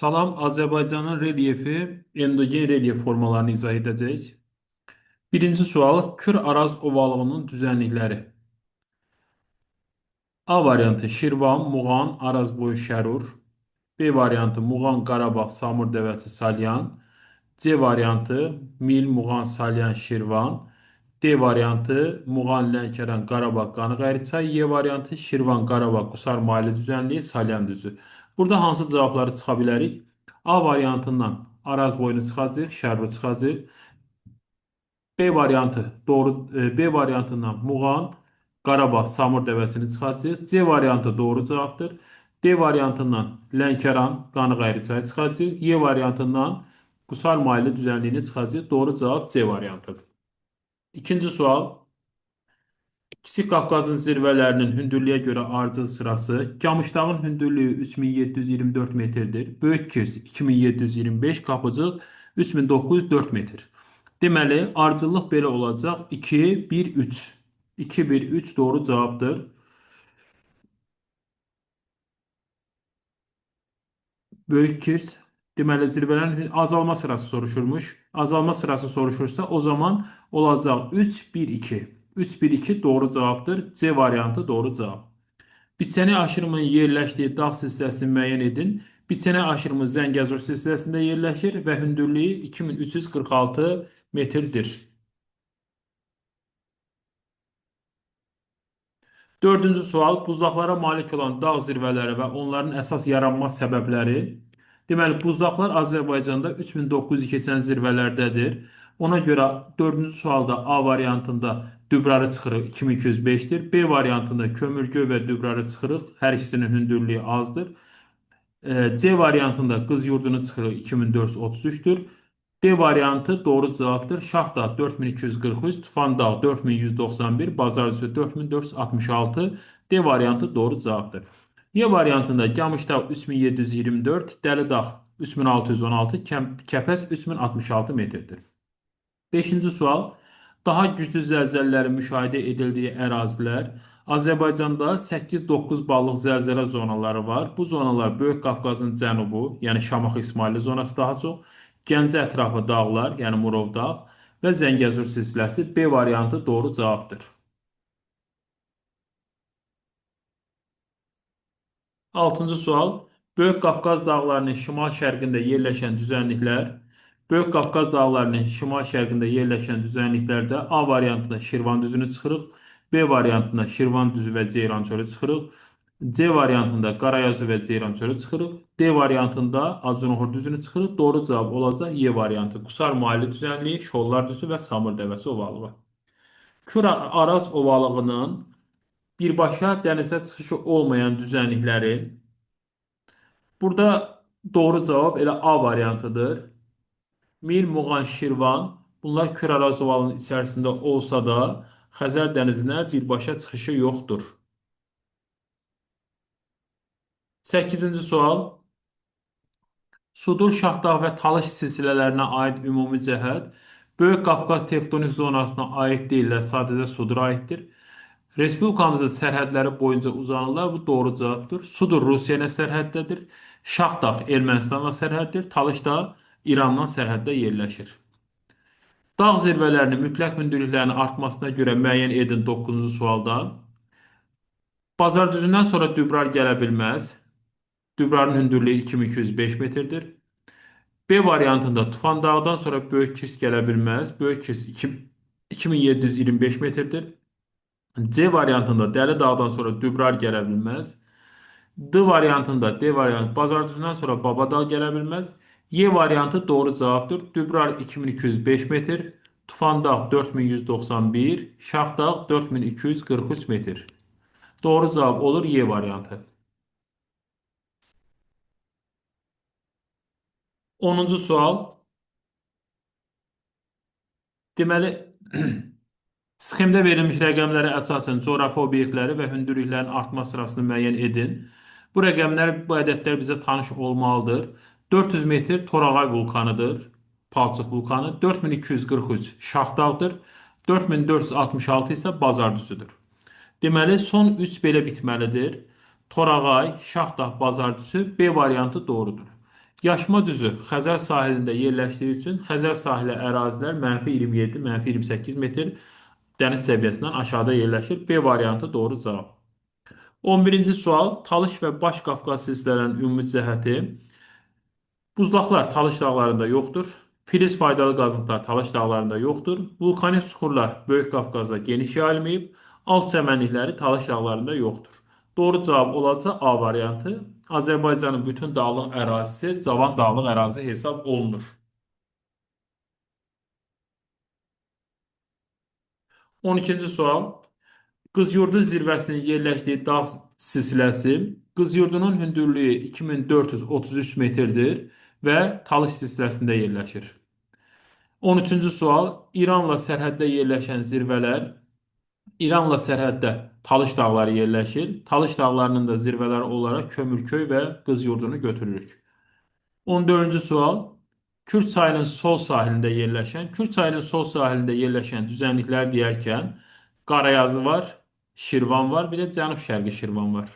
Salam, Azərbaycanın relyefi endogen relyef formalarını izah edəcək. Birinci sual, Kür-Araz ovalığının düzənlikləri. A variantı Şirvan, Muğan, Arazboyu, Şərur. B variantı Muğan, Qarabağ, Samur Dəvəsi, Salyan. C variantı Mil, Muğan, Salyan, Şirvan. D variantı Muğan, Lənkəran, Qarabağ, Qanıqəriçay. Y variantı Şirvan, Qarabağ, Qusar, Maili düzənliyi, Salyan düzü. Burada hansı cavabları çıxa bilərik? A variantından Araz boyunu çıxacaq, Şərru çıxacaq. B variantı B variantından Muğan, Qarabağ, Samur dəvəsini çıxacaq. C variantı doğru cavabdır. D variantından Lənkəran, Qanıqəriçay çıxacaq. Y variantından Qusar Maylı düzənliyini çıxacaq. Doğru cavab C variantıdır. İkinci sual. Kiçik Qafqazın zirvələrinin hündürlüyə görə ardıcıl sırası. Camışdağın hündürlüyü 3724 metrdir. Böyük Kirs 2725, Qapıcıq 3904 metr. Deməli, ardıcıllıq belə olacaq. 2, 1, 3. 2, 1, 3 doğru cavabdır. Böyük Kirs. Deməli, zirvələrin azalma sırası soruşurmuş. Azalma sırası soruşursa, o zaman olacaq 3, 1, 2. 3, 1, 2 doğru cavabdır. C variantı doğru cavab. Biçəni aşırımının yerləşdiyi dağ silsiləsini müəyyən edin. Biçəni aşırımı Zəngəzur silsiləsində yerləşir və hündürlüyü 2346 metrdir. Dördüncü sual, buzlaqlara malik olan dağ zirvələri və onların əsas yaranma səbəbləri. Deməli, buzlaqlar Azərbaycanda 3900 keçən zirvələrdədir. Ona görə dördüncü sualda A variantında Dübrarı çıxırıq 2205-dir. B variantında Kömürgöy və Dübrarı çıxırıq. Hər ikisinin hündürlüyü azdır. C variantında qız yurdunu çıxırıq 2433'tür. D variantı doğru cavabdır. Şahdağ 4243, Tufandağ 4191, Bazarcısı 4466. D variantı doğru cavabdır. Y variantında Camışdağ 3724, Dəlidağ 3616, Kəpəz 3066 metrdir. Beşinci sual. Daha güclü zəlzələləri müşahidə edildiyi ərazilər. Azərbaycanda 8-9 ballıq zəlzələ zonaları var. Bu zonalar Böyük Qafqazın cənubu, yəni Şamaxı İsmayıllı zonası daha çox, Gəncə ətrafı dağlar, yəni Murovdağ və Zəngəzur silsiləsi. B variantı doğru cavabdır. Altıncı sual. Böyük Qafqaz dağlarının şimal-şərqində yerləşən düzənliklər. Böyük Qafqaz dağlarının şimal-şərqində yerləşən düzənliklərdə A variantında Şirvan düzünü çıxırıq. B variantında Şirvan düzü və Ceyrançölü çıxırıq. C variantında Qarayazı və Ceyrançölü çıxırıq. D variantında Acınoxur düzünü çıxırıq. Doğru cavab olacaq Y variantı. Qusar Maili düzənliyi, Şollar düzü və Samur dəvəsi ovalığı. Kür-Araz ovalığının birbaşa dənizə çıxışı olmayan düzənlikləri. Burada doğru cavab elə A variantıdır. Mil, Muğan, Şirvan bunlar Kür-Araz ovalının içərisində olsa da Xəzər dənizinə birbaşa çıxışı yoxdur. 8-ci sual. Sudur, Şahdağ və Talış silsilələrinə aid ümumi cəhət Böyük Qafqaz tektonik zonasına aid deyillər, sadəcə Sudur aiddir. Respublikamızın sərhədləri boyunca uzanırlar. Bu doğru cavabdır. Sudur Rusiya ilə sərhəddədir. Şahdağ Ermənistanla sərhəddir. Talış da İranla sərhəddə yerləşir. Dağ zirvələrinin mütləq hündürlüklərinin artmasına görə müəyyən edin 9-cu sualda. Bazar düzündən sonra Dübrar gələ bilməz. Dübrarın hündürlüyü 2205 metrdir. B variantında Tufan dağdan sonra Böyük Kirs gələ bilməz. Böyük Kirs 2725 metrdir. C variantında Dəli dağdan sonra Dübrar gələ bilməz. D variantı Bazar düzündən sonra Babadağ gələ bilməz. Y variantı doğru cavabdır. Dübrar 2205 metr, Tufandağ 4191, Şahdağ 4243 metr. Doğru cavab olur Y variantı. 10-cu sual. Deməli, sxemdə verilmiş rəqəmlərə əsasən coğrafi obyektləri və hündürlüklərin artma sırasını müəyyən edin. Bu rəqəmlər, bu ədədlər bizə tanış olmalıdır. 400 metr Torağay vulkanıdır, Palçıq vulkanı. 4243 Şahdağdır. 4466 isə Bazar düzüdür. Deməli, son 3 belə bitməlidir. Torağay, Şahdağ, Bazar düzü B variantı doğrudur. Yaşma düzü Xəzər sahilində yerləşdiyi üçün Xəzər sahili ərazilər -27, -28 metr dəniz səviyyəsindən aşağıda yerləşir. B variantı doğru cavab. 11-ci sual. Talış və Baş Qafqaz silsilələrinin ümumi cəhəti. Buzlaqlar Talış dağlarında yoxdur. Filiz faydalı qazıntılar Talış dağlarında yoxdur. Vulkanik süxurlar Böyük Qafqazda geniş yayılmayıb. Alt çəmənlikləri Talış dağlarında yoxdur. Doğru cavab olacaq A variantı. Azərbaycanın bütün dağlıq ərazisi cavan dağlıq ərazi hesab olunur. 12-ci sual. Qızyurdu zirvəsinin yerləşdiyi dağ silsiləsi Qızyurdunun hündürlüyü 2433 metrdir və Talış silsiləsində yerləşir. 13-cü sual. İranla sərhəddə yerləşən zirvələr İranla sərhəddə Talış dağları yerləşir. Talış dağlarının da zirvələri olaraq Kömürköy və Qızyurdunu götürürük. 14-cü sual. Kür çayının sol sahilində yerləşən, Kür çayının sol sahilində yerləşən düzənliklər deyərkən Qarayazı var, Şirvan var, bir də Cənub-Şərqi Şirvan var.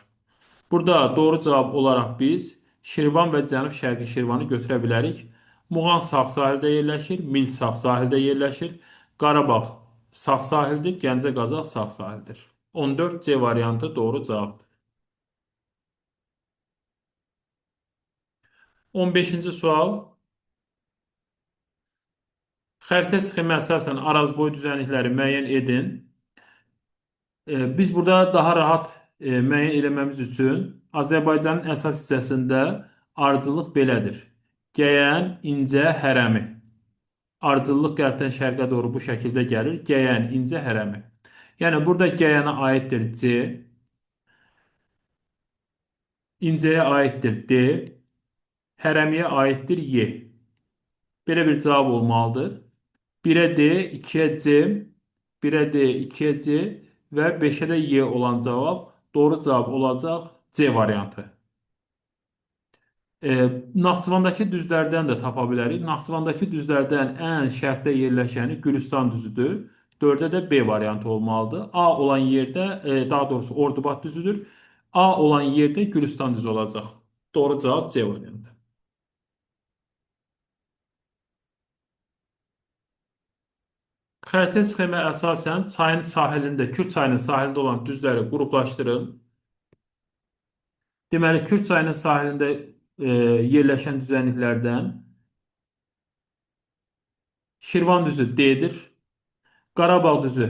Burada doğru cavab olaraq biz Şirvan və Cənub-Şərqi Şirvanı götürə bilərik. Muğan sağ sahildə yerləşir, Mil sağ sahildə yerləşir, Qarabağ sağ sahildir, Gəncə Qazax sağ sahildir. 14 C variantı doğru cavabdır. 15-ci sual. Xəritə sxemi əsasən arazboyu düzənlikləri müəyyən edin. Biz burada daha rahat müəyyən eləməmiz üçün Azərbaycanın əsas hissəsində ardıcıllıq belədir. Gəyən, İncə, Hərəmi. Ardıcıllıq qərbdən şərqə doğru bu şəkildə gəlir. Gəyən, İncə, Hərəmi. Yəni burada Gəyənə aiddir C, İncəyə aiddir D, Hərəmiyə aiddir Y. Belə bir cavab olmalıdır. 1-ə D, 2-yə C, 1-ə D, 2-yə C və 5-ə də Y olan cavab doğru cavab olacaq C variantı. Naxçıvandakı düzlərdən də tapa bilərik. Naxçıvandakı düzlərdən ən şərqdə yerləşəni Gülüstan düzüdür. 4-ə də B variantı olmalıdır. A olan yerdə, daha doğrusu Ordubad düzüdür. A olan yerdə Gülüstan düzü olacaq. Doğru cavab C variantı. Xəritə sxemə əsasən çayın sahilində, Kür çayının sahilində olan düzləri qruplaşdırın. Deməli, Kür çayının sahilində yerləşən düzənliklərdən Şirvan düzü D-dir. Qarabağ düzü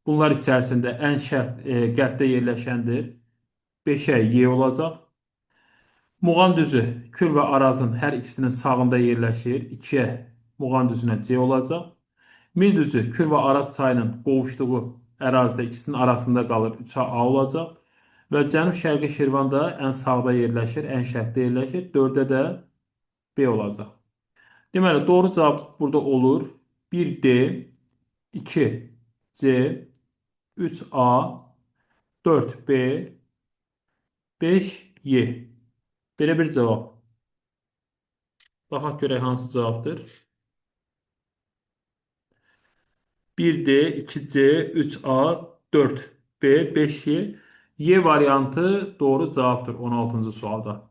bunlar içərisində ən şərq qərbdə yerləşəndir. 5-ə Y olacaq. Muğan düzü Kür və Arazın hər ikisinin sağında yerləşir. 2-ə Muğan düzünə C olacaq. Mil düzü Kür və Araz çayının qovuşduğu ərazidə ikisinin arasında qalır. 3-ə A olacaq. Və Cənub-Şərqi Şirvan da ən sağda yerləşir, ən şərqdə yerləşir. 4-ə də B olacaq. Deməli, doğru cavab burada olur. 1D, 2C, 3A, 4B, 5Y. Belə bir cavab. Baxaq görək hansı cavabdır. 1D, 2C, 3A, 4B, 5Y. Y variantı doğru cavabdır 16-cı sualda.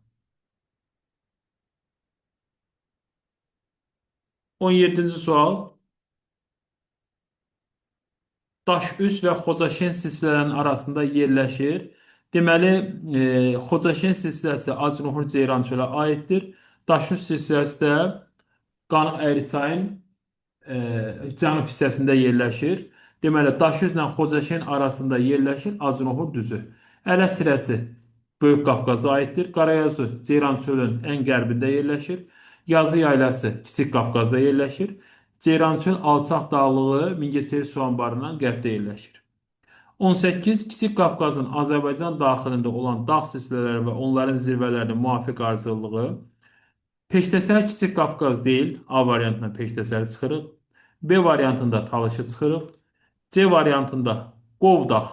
17-ci sual. Daşüz və Xocaşen silsilələrinin arasında yerləşir. Deməli, Xocaşen silsiləsi Acınoxur Ceyrançölə aiddir. Daşüz silsiləsi də Qanıq Əyriçayın cənub hissəsində yerləşir. Deməli, Daşüzlə Xocaşen arasında yerləşir Acınoxur düzü. Ələt tirəsi Böyük Qafqaza aiddir. Qarayazı Ceyrançölün ən qərbində yerləşir. Yazı yaylası Kiçik Qafqazda yerləşir. Ceyrançöl alçaq dağlığı Mingəçevir su anbarından qərbdə yerləşir. 18. Kiçik Qafqazın Azərbaycan daxilində olan dağ silsilələri və onların zirvələrinin müvafiq ardıcıllığı Peştəsər Kiçik Qafqaz deyil, A variantına Peştəsəri çıxırıq. B variantında Talışı çıxırıq. C variantında Qovdaq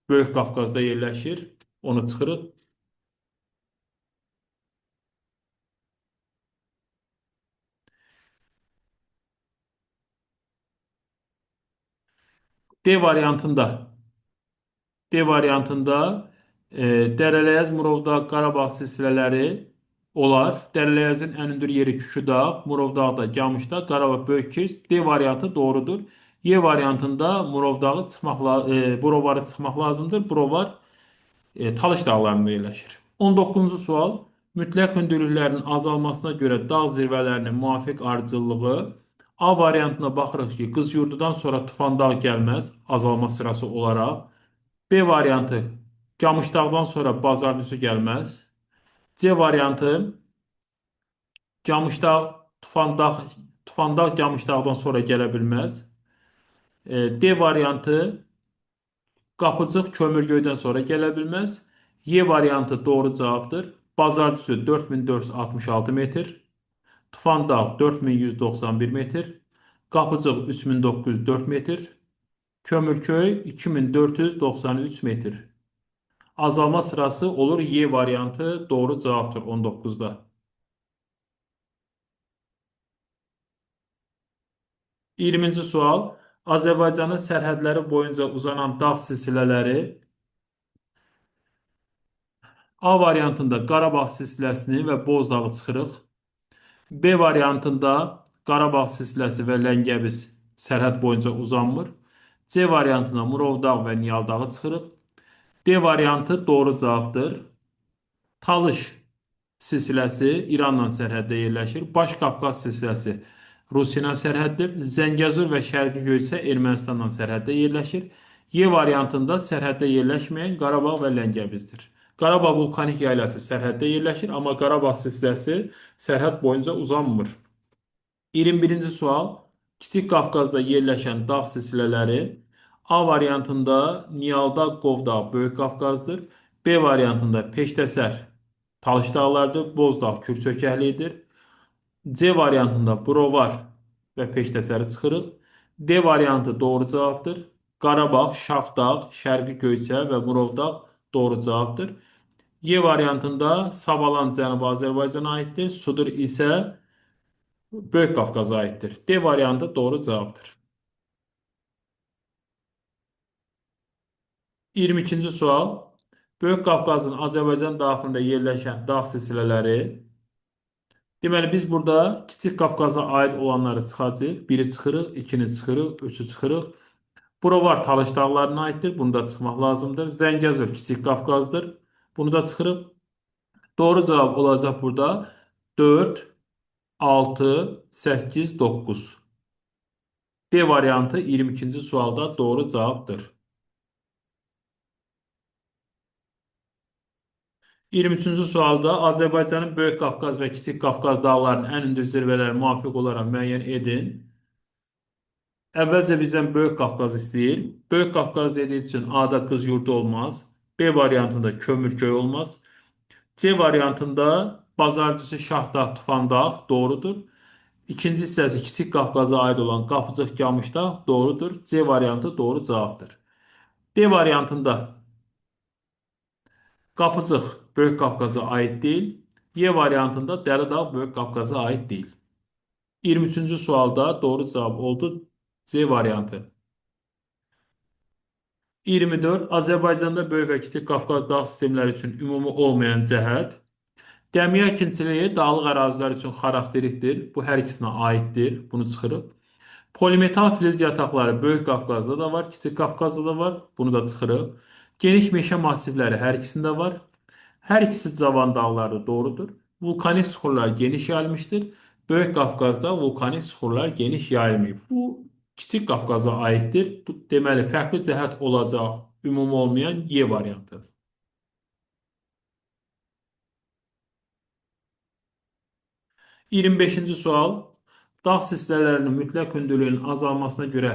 Böyük Qafqazda yerləşir. Onu çıxırıq. D variantında D variantında Dərələyəz Murovda Qarabağ silsilələri olar. Dərələyəzin ən hündür yeri Küküdağ, Murovdağ da, Camışdağ, Qarabağ, Böyükkeç. D variantı doğrudur. Y variantında Murovdağı çıxmaq, Burovarı çıxmaq lazımdır. Burovar Talış dağlarında yerləşir. 19-cu sual. Mütləq hündürlüklərin azalmasına görə dağ zirvələrinin müvafiq ardıcıllığı A variantına baxırıq ki, Qız Yurdudan sonra Tufan dağ gəlməz, azalma sırası olaraq. B variantı Camışdağdan sonra Bazardüzü gəlməz. C variantı Camışdağ, Tufandağ Camışdağdan sonra gələ bilməz. D variantı Qapıcıq Kömürgöydən sonra gələ bilməz. Y variantı doğru cavabdır. Bazardüzü 4466 metr. Tufandağ 4191 metr. Qapıcıq 3904 metr. Kömürköy 2493 metr. Azalma sırası olur Y variantı doğru cavabdır 19'da. 20-ci sual. Azərbaycanın sərhədləri boyunca uzanan dağ silsilələri A variantında Qarabağ silsiləsini və Bozdağı çıxırıq. B variantında Qarabağ silsiləsi və Ləngəviz sərhəd boyunca uzanmır. C variantında Murovdağ və Niyaldağı çıxırıq. D variantı doğru cavabdır. Talış silsiləsi İranla sərhəddə yerləşir. Baş Qafqaz silsiləsi Rusiya ilə sərhəddir. Zəngəzur və Şərqi Göyçə Ermənistanla sərhəddə yerləşir. Y variantında sərhəddə yerləşməyən Qarabağ və Ləngəvizdir. Qarabağ vulkanik yaylası sərhəddə yerləşir, amma Qarabağ silsiləsi sərhəd boyunca uzanmır. 21-ci sual. Kiçik Qafqazda yerləşən dağ silsilələri A variantında Niyalda, Qovdağ, Böyük Qafqazdır. B variantında Peştəsər, Talış dağlarıdır. Bozdağ, Kürçökəklidir. C variantında Burovar və Peştəsəri çıxırıq. D variantı doğru cavabdır. Qarabağ, Şafdağ, Şərqi Göyçə və Murovdağ doğru cavabdır. Y variantında Savalan Cənubi Azərbaycana aiddir. Sudur isə Böyük Qafqaza aiddir. D variantı doğru cavabdır. 22-ci sual. Böyük Qafqazın Azərbaycan daxilində yerləşən dağ silsilələri. Deməli, biz burada Kiçik Qafqaza aid olanları çıxacağıq. Biri çıxırıq, ikini çıxırıq, üçü çıxırıq. Bura var Talış dağlarına aiddir. Bunu da çıxmaq lazımdır. Zəngəzur Kiçik Qafqazdır. Bunu da çıxırıq. Doğru cavab olacaq burada 4, 6, 8, 9. D variantı 22-ci sualda doğru cavabdır. 23-cü sualda Azərbaycanın Böyük Qafqaz və Kiçik Qafqaz dağlarının ən hündür zirvələri müvafiq olaraq müəyyən edin. Əvvəlcə bizdən Böyük Qafqaz istəyir. Böyük Qafqaz dediyi üçün A-da Qız Yurdu olmaz. B variantında Kömürköy olmaz. C variantında Bazardüzü, Şahdağ, Tufandağ doğrudur. İkinci hissəsi Kiçik Qafqaza aid olan Qapıcıq, Camışdağ doğrudur. C variantı doğru cavabdır. D variantında Qapıcıq Böyük Qafqaza aid deyil. Y variantında Dəridağ Böyük Qafqaza aid deyil. 23-cü sualda doğru cavab oldu C variantı. 24. Azərbaycanda Böyük və Kiçik Qafqaz dağ sistemləri üçün ümumi olmayan cəhət. Dəmiya əkinçiliyi dağlıq ərazilər üçün xarakterikdir. Bu hər ikisinə aiddir. Bunu çıxırıq. Polimetal filiz yataqları Böyük Qafqazda da var, Kiçik Qafqazda da var. Bunu da çıxırıq. Geniş meşə massivləri hər ikisində var. Hər ikisi cavan dağlarda doğrudur. Vulkanik suxurlar geniş yayılmışdır. Böyük Qafqazda vulkanik suxurlar geniş yayılmayıb. Bu Kiçik Qafqaza aiddir. Deməli, fərqli cəhət olacaq ümumi olmayan Y variantı. 25-ci sual. Dağ silsilələrinin mütləq hündürlüyünün azalmasına görə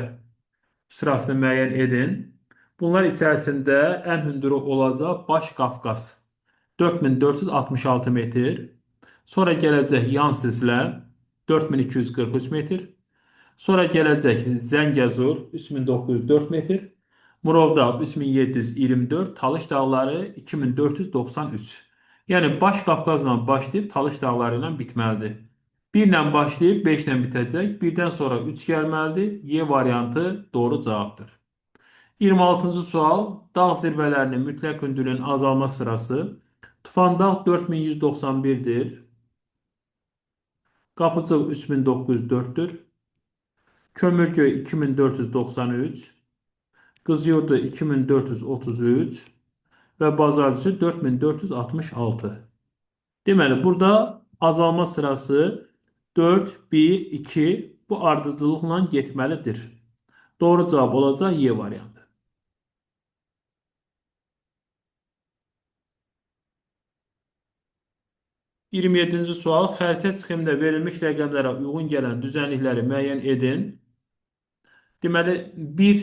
sırasını müəyyən edin. Bunlar içərisində ən hündürü olacaq Baş Qafqaz. 4466 metr. Sonra gələcək yan silsilə 4243 metr. Sonra gələcək Zəngəzur 3904 metr. Murovdağ 3724, Talış dağları 2493. Yəni Baş Qafqazla başlayıb Talış dağları ilə bitməlidir. 1 ilə başlayıb 5 ilə bitəcək. 1-dən sonra 3 gəlməlidir. Y variantı doğru cavabdır. 26-cı sual. Dağ zirvələrinin mütləq hündürlüyün azalma sırası. Tufandağ 4191-dir. Qapıcıq 3904'tür. Kömürgöy 2493, Kızıyurdu 2433 ve Bazarcı 4466. Deməli, burada azalma sırası 4, 1, 2 bu ardıcılıqla getməlidir. Doğru cavab olacaq Y variantı. 27-ci sual. Xəritə sxemində verilmiş rəqəmlərə uyğun gələn düzənlikləri müəyyən edin. Deməli, bir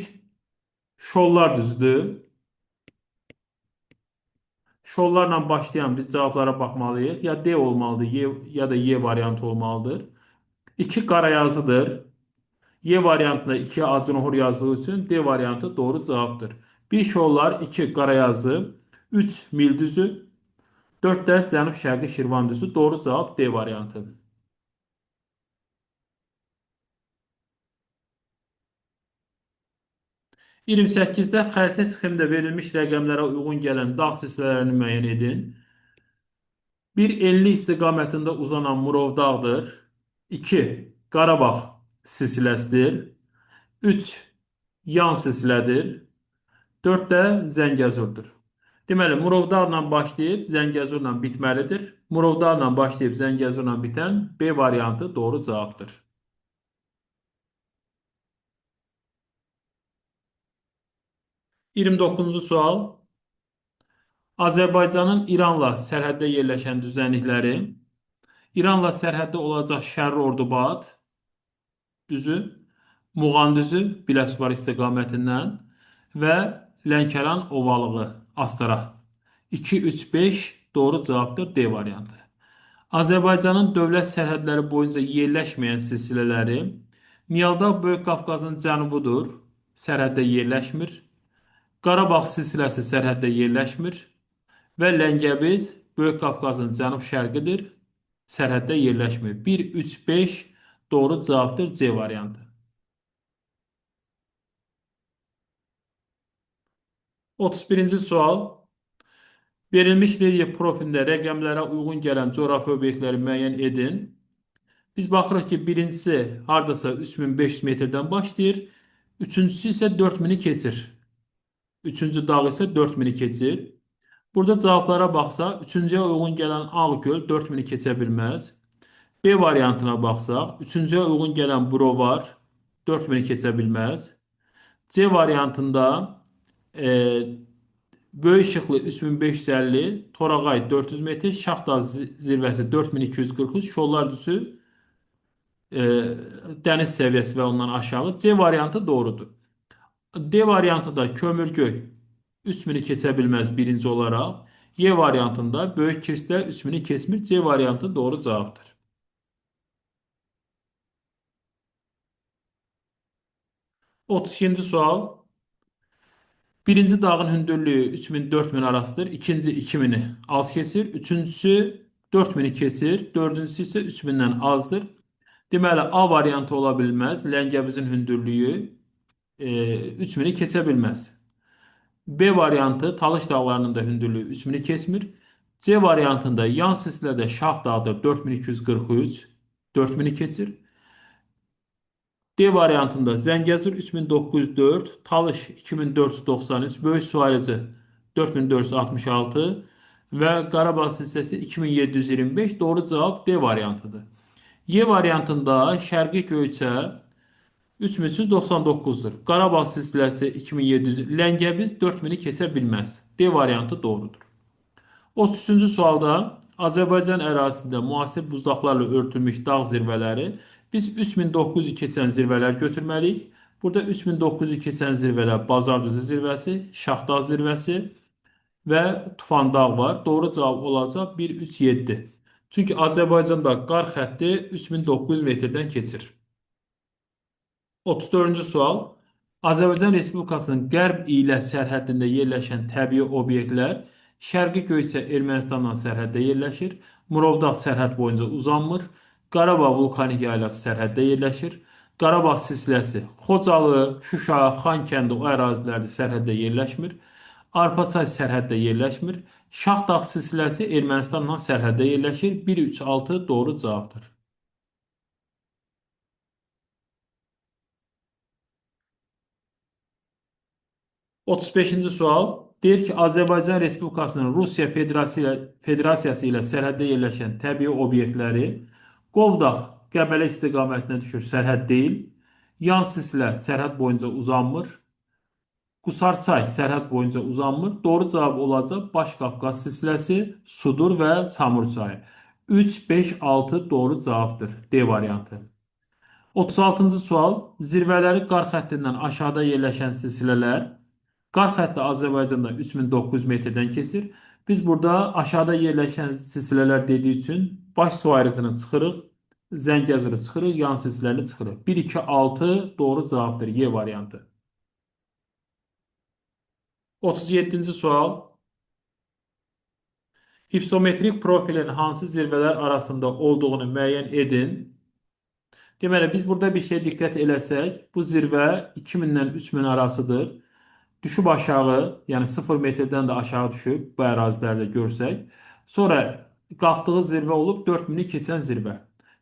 şollar düzdür. Şollarla başlayan biz cavablara baxmalıyıq. Ya D olmalıdır, ya da Y variantı olmalıdır. 2 qarayazıdır. Y variantında 2 acınahor yazdığı üçün D variantı doğru cavabdır. Bir şollar, 2 qarayazı, 3 mil düzü, 4 də cənub-şərqi Şirvan düzü. Doğru cavab D variantıdır. 28-də xəritə sxemində verilmiş rəqəmlərə uyğun gələn dağ silsilələrini müəyyən edin. Bir enli istiqamətində uzanan Murov dağdır. 2 Qarabağ silsiləsidir. 3 yan silsilədir. 4 də Zəngəzurdur. Deməli, Murovdağla başlayıb Zəngəzurla bitməlidir. Murovdağla başlayıb Zəngəzurla bitən B variantı doğru cavabdır. 29-cu sual. Azərbaycanın İranla sərhəddə yerləşən düzənlikləri, İranla sərhəddə olacaq Şərri Ordubad düzü, Muğan düzü Biləsuvar istiqamətindən və Lənkəran ovalığı Astara. 2, 3, 5 doğru cavabdır D variantı. Azərbaycanın dövlət sərhədləri boyunca yerləşməyən silsilələri Niyaldağ Böyük Qafqazın cənubudur, sərhəddə yerləşmir. Qarabağ silsiləsi sərhəddə yerləşmir. Və Ləngəviz Böyük Qafqazın cənub-şərqidir, sərhəddə yerləşmir. 1, 3, 5 doğru cavabdır C variantı. 31-ci sual. Verilmiş relyef profilində rəqəmlərə uyğun gələn coğrafi obyektləri müəyyən edin. Biz baxırıq ki, birincisi hardasa 3500 metrdən başlayır, üçüncüsü isə 4000-i keçir. Üçüncü dağ isə 4000-i keçir. Burada cavablara baxsaq, üçüncüyə uyğun gələn Ağgöl 4000-i keçə bilməz. B variantına baxsaq, üçüncüyə uyğun gələn Brovar 4000-i keçə bilməz. C variantında Böyük Şıxlı 3550, Torağay 400 metr, Şaxdağ zirvəsi 4243, Şollar düzü e, dəniz səviyyəsi və ondan aşağı. C variantı doğrudur. D variantında Kömürgöy 3000'i keçə bilməz birinci olaraq. Y variantında Böyük Kirsdə 3000'i keçmir. C variantı doğru cavabdır. 32-ci sual. Birinci dağın hündürlüyü 3000-4000 arasıdır. İkinci 2000'i az keçir. Üçüncüsü 4000'i keçir. Dördüncüsü isə 3000'dən azdır. Deməli, A variantı ola bilməz. Ləngəvizin hündürlüyü 3000'i keçə bilməz. B variantı Talış dağlarının da hündürlüyü 3000'i keçmir. C variantında yan silsilədə Şah dağıdır 4243, 4000'i keçir. D variantında Zəngəzur 3904, Talış 2493, Böyük Su Ayrıcı 4466 və Qarabağ silsiləsi 2725 doğru cavab D variantıdır. Y variantında Şərqi Göyçə 3399'dur. Qarabağ silsiləsi 2700, Ləngəviz 4000'i keçə bilməz. D variantı doğrudur. 33-cü sualda Azərbaycan ərazisində müasir buzlaqlarla örtülmüş dağ zirvələri biz 3900 keçən zirvələr götürməliyik. Burada 3900 keçən zirvələr Bazardüzü zirvəsi, Şaxdağ zirvəsi və Tufan dağ var. Doğru cavab olacaq 1, 3, 7. Çünki Azərbaycanda qar xətti 3900 metrdən keçir. 34-cü sual. Azərbaycan Respublikasının qərb ilə sərhəddində yerləşən təbii obyektlər Şərqi Göyçə Ermənistanla sərhəddə yerləşir. Murovdağ sərhəd boyunca uzanmır. Qarabağ vulkanik yaylası sərhəddə yerləşir. Qarabağ silsiləsi Xocalı, Şuşa, Xankəndi o ərazilərdə sərhəddə yerləşmir. Arpaçay sərhəddə yerləşmir. Şaxdağ silsiləsi Ermənistanla sərhəddə yerləşir. 1, 3, 6 doğru cavabdır. 35-ci sual deyir ki, Azərbaycan Respublikasının Rusiya Federasiyası ilə sərhəddə yerləşən təbii obyektləri Qovdaq Qəbələ istiqamətinə düşür, sərhəd deyil. Yan Sislə sərhəd boyunca uzanmır. Qusarçay sərhəd boyunca uzanmır. Doğru cavab olacaq Baş Qafqaz silsiləsi, Sudur və Samur çayı. 3, 5, 6 doğru cavabdır. D variantı. 36-cı sual. Zirvələri qar xəttindən aşağıda yerləşən silsilələr. Qar xətti Azərbaycanda 3900 metrdən keçir. Biz burada aşağıda yerləşən silsilələr dediyi üçün baş su ayrıcını çıxırıq, Zəngəzuru çıxırıq, yan silsilələri çıxırıq. 1, 2, 6 doğru cavabdır. Y variantı. 37-ci sual. Hipsometrik profilin hansı zirvələr arasında olduğunu müəyyən edin. Deməli, biz burada bir şey diqqət eləsək, bu zirvə 2000-dən 3000 arasıdır. Düşüb aşağı, yəni 0 metrdən də aşağı düşüb bu ərazilərdə görsək. Sonra qalxdığı zirvə olub 4000-i keçən zirvə.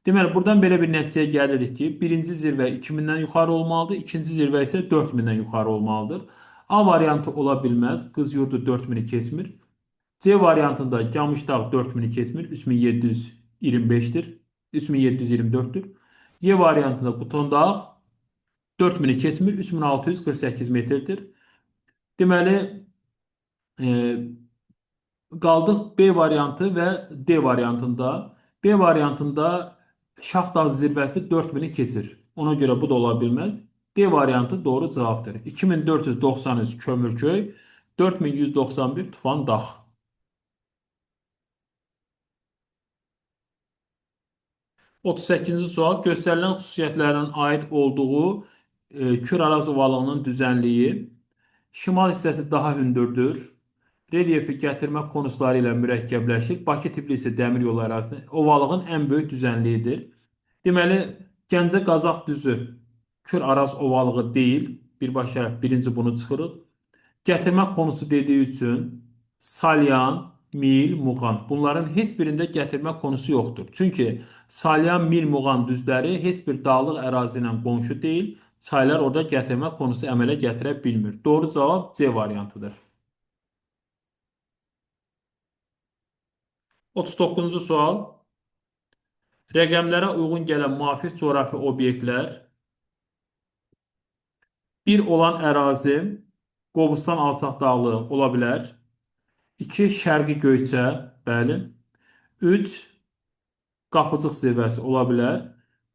Deməli, buradan belə bir nəticəyə gəlirik ki, birinci zirvə 2000-dən yuxarı olmalıdır, ikinci zirvə isə 4000-dən yuxarı olmalıdır. A variantı ola bilməz, qız yurdu 4000-i keçmir. C variantında Camışdağ 4000'i kesmir. 3725'tir. 3724'tür. Y variantında Butondağ 4000'i kesmir. 3648 metrdir. Deməli, e, qaldıq B variantı və D variantında. B variantında Şaxdağ zirvəsi 4000'i keçir. Ona görə bu da ola bilməz. D variantı doğru cavabdır. 2493 Kömürköy, 4191 Tufan Dağ. 38-ci sual göstərilən xüsusiyyətlərin aid olduğu Kür-Araz ovalığının düzənliyi. Şimal hissəsi daha hündürdür. Relyefi gətirmə konusları ilə mürəkkəbləşir. Bakı-Tbilisi dəmir yolu ərazisində ovalığın ən böyük düzənliyidir. Deməli, Gəncə-Qazax düzü Kür-Araz ovalığı deyil. Birbaşa birinci bunu çıxırıq. Gətirmə konusu dediyi üçün Salyan, Mil, Muğan. Bunların heç birində gətirmə konusu yoxdur. Çünki Salyan, Mil, Muğan düzləri heç bir dağlıq ərazi ilə qonşu deyil. Çaylar orada gətirmə konusu əmələ gətirə bilmir. Doğru cavab C variantıdır. 39-cu sual. Rəqəmlərə uyğun gələn müvafiq coğrafi obyektlər bir olan ərazi Qobustan alçaq dağlığı ola bilər. 2. Şərqi Göyçə, bəli. 3. Qapıcıq zirvəsi ola bilər.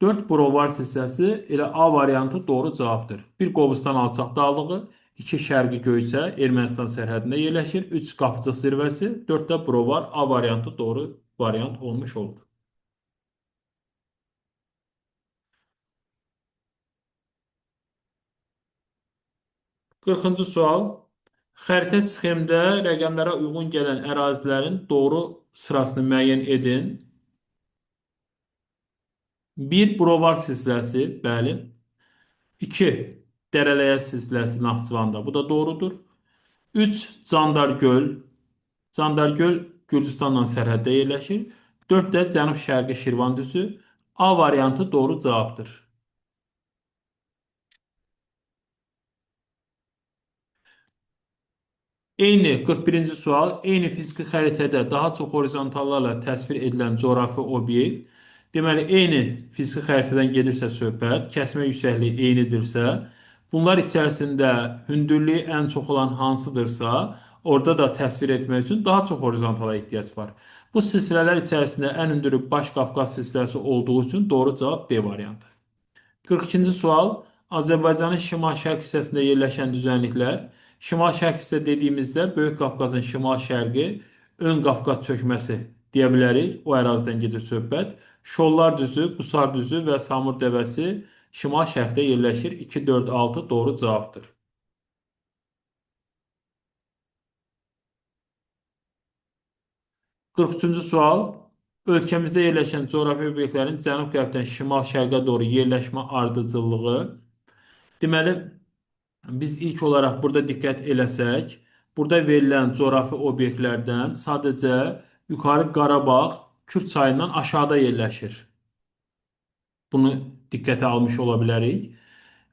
4. Brovar silsiləsi, elə A variantı doğru cavabdır. 1. Qobustan alçaq dağlığı, 2. Şərqi Göyçə Ermənistan sərhədində yerləşir. 3. Qapıcıq zirvəsi, 4. də Brovar A variantı doğru variant olmuş olur. 40-cı sual. Xəritə sxemdə rəqəmlərə uyğun gələn ərazilərin doğru sırasını müəyyən edin. 1. Brovar silsiləsi, bəli. 2. Dərələyəz silsiləsi Naxçıvanda, bu da doğrudur. 3. Candargöl. Candargöl Gürcüstanla sərhəddə yerləşir. 4 də Cənub-Şərqi Şirvan düzü. A variantı doğru cavabdır. Eyni 41-ci sual, eyni fiziki xəritədə daha çox horizontallarla təsvir edilən coğrafi obyekt. Deməli, eyni fiziki xəritədən gedirsə söhbət, kəsmə yüksəkliyi eynidirsə, bunlar içərisində hündürlüyü ən çox olan hansıdırsa, orada da təsvir etmək üçün daha çox horizontala ehtiyac var. Bu silsilələr içərisində ən hündürü Baş Qafqaz silsiləsi olduğu üçün doğru cavab B variantı. 42-ci sual. Azərbaycanın şimal-şərq hissəsində yerləşən düzənliklər. Şimal-şərq hissə dediyimizdə Böyük Qafqazın şimal-şərqi, ön Qafqaz çökməsi deyə bilərik. O ərazidən gedir söhbət. Şollar düzü, Qusar düzü və Samur dəvəsi şimal-şərqdə yerləşir. 2, 4, 6 doğru cavabdır. 43-cü sual. Ölkəmizdə yerləşən coğrafi obyektlərin cənub-qərbdən şimal-şərqə doğru yerləşmə ardıcıllığı. Deməli, biz ilk olaraq burada diqqət eləsək, burada verilən coğrafi obyektlərdən sadəcə Yuxarı Qarabağ Kür çayından aşağıda yerləşir. Bunu diqqətə almış ola bilərik.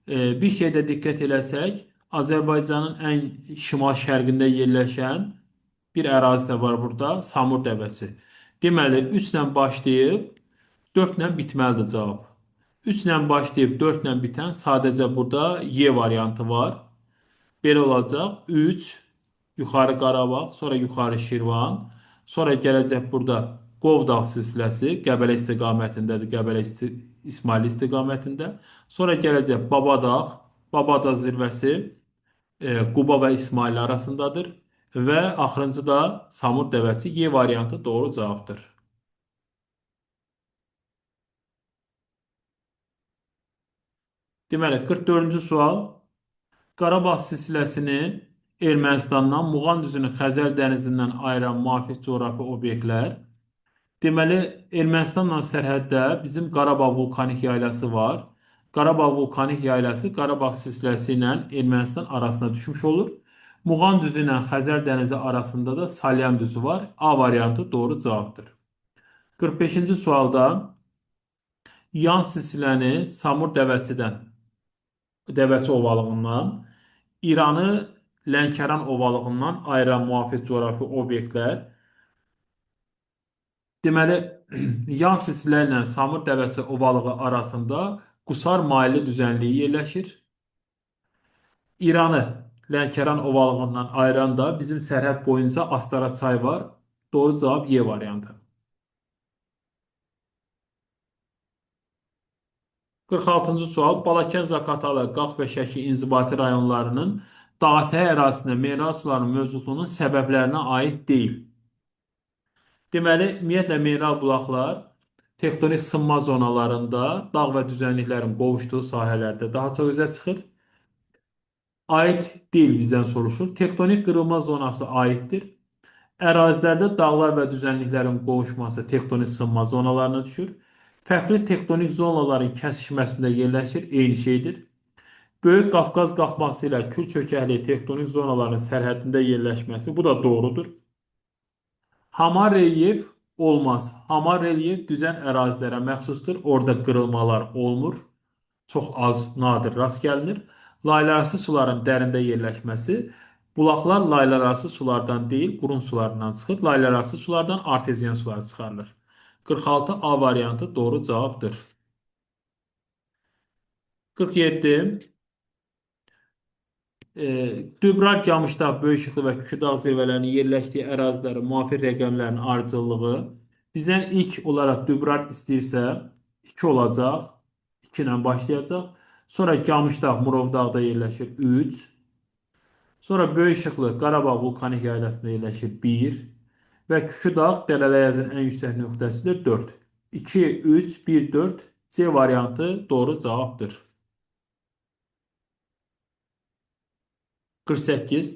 Bir şeydə diqqət eləsək, Azərbaycanın ən şimal-şərqində yerləşən bir ərazi də var burada, Samur dəvəsi. Deməli, 3 ilə başlayıb 4 ilə bitməlidir cavab. 3 ilə başlayıb 4 ilə bitən sadəcə burada Y variantı var. Belə olacaq. 3 yuxarı Qarabağ, sonra yuxarı Şirvan, sonra gələcək burada Qovdağ silsiləsi Qəbələ istiqamətindədir, İsmayıl istiqamətində. Sonra gələcək Babadağ, Babadağ zirvəsi Quba və İsmayıl arasındadır və axırıncı da Samur dəvəsi Y variantı doğru cavabdır. Deməli, 44-cü sual. Qarabağ silsiləsini Ermənistandan, Muğan düzünü Xəzər dənizindən ayıran müvafiq coğrafi obyektlər. Deməli, Ermənistanla sərhəddə bizim Qarabağ vulkanik yaylası var. Qarabağ vulkanik yaylası Qarabağ silsiləsi ilə Ermənistan arasına düşmüş olur. Muğan düzü ilə Xəzər dənizi arasında da Salyan düzü var. A variantı doğru cavabdır. 45-ci sualda yan silsiləni Samur dəvəsi ovalığından, İranı Lənkəran ovalığından ayıran müvafiq coğrafi obyektlər. Deməli, yan silsilə ilə Samur dəvəsi ovalığı arasında Qusar mayilli düzənliyi yerləşir. İranı Lənkəran ovalığından ayıran da bizim sərhəd boyunca Astara çayı var. Doğru cavab Y variantı. 46-cı sual. Balakən, Zaqatala, Qax və Şəki inzibati rayonlarının dağətəyi ərazisində mineral sularının mövcudluğunun səbəblərinə aid deyil. Deməli, ümumiyyətlə mineral bulaqlar tektonik sınma zonalarında dağ və düzənliklərin qovuşduğu sahələrdə daha çox üzə çıxır. Aid deyil bizdən soruşur. Tektonik qırılma zonası aiddir. Ərazilərdə dağlar və düzənliklərin qovuşması tektonik sınma zonalarına düşür. Fərqli tektonik zonaların kəsişməsində yerləşir, eyni şeydir. Böyük Qafqaz qalxması ilə Kür çökəkli tektonik zonaların sərhəddində yerləşməsi, bu da doğrudur. Hamar relyef olmaz. Hamar relyef düzən ərazilərə məxsusdur. Orada qırılmalar olmur. Çox az, nadir rast gəlinir. Laylararası suların dərində yerləşməsi, bulaqlar laylararası sulardan deyil, qurun sularından çıxır. Laylararası sulardan arteziyan sular çıxarılır. 46 A variantı doğru cavabdır. 47. Dübrar, Camışdağ, Böyükşıxlı və Küküdağ zirvələrinin yerləşdiyi ərazilərin müvafiq rəqəmlərin ardıcıllığı bizdən ilk olaraq Dübrar istəyirsə 2 olacaq. 2 ilə başlayacaq. Sonra Camışdağ, Murovdağda yerləşir 3. Sonra Böyükşıxlı, Qarabağ vulkanik yaylasında yerləşir 1. Və Küküdağ Dələləyəzin ən yüksək nöqtəsidir 4. 2, 3, 1, 4 C variantı doğru cavabdır. 48.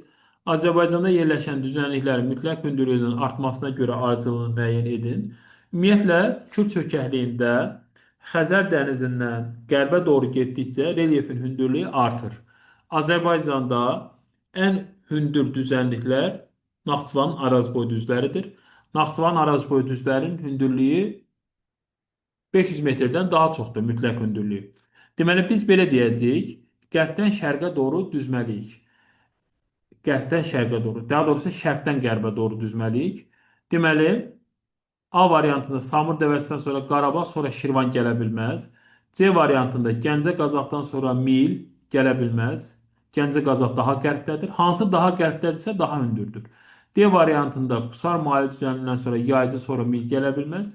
Azərbaycanda yerləşən düzənliklərin mütləq hündürlüyünün artmasına görə ardıcıllığını müəyyən edin. Ümumiyyətlə, Kür çökəkliyində Xəzər dənizindən qərbə doğru getdikcə relyefin hündürlüyü artır. Azərbaycanda ən hündür düzənliklər Naxçıvanın Arazboy düzləridir. Naxçıvanın Arazboy düzlərinin hündürlüyü 500 metrdən daha çoxdur mütləq hündürlüyü. Deməli, biz belə deyəcəyik, qərbdən şərqə doğru düzməliyik. Qərbdən şərqə doğru, daha doğrusu şərqdən qərbə doğru düzməliyik. Deməli, A variantında Samur dəvəsindən sonra Qarabağ, sonra Şirvan gələ bilməz. C variantında Gəncə, Qazaxdan sonra Mil gələ bilməz. Gəncə, Qazax daha qərbdədir. Hansı daha qərbdədirsə daha hündürdür. D variantında Qusar Maili düzənliyindən sonra Yaycı, sonra Mil gələ bilməz.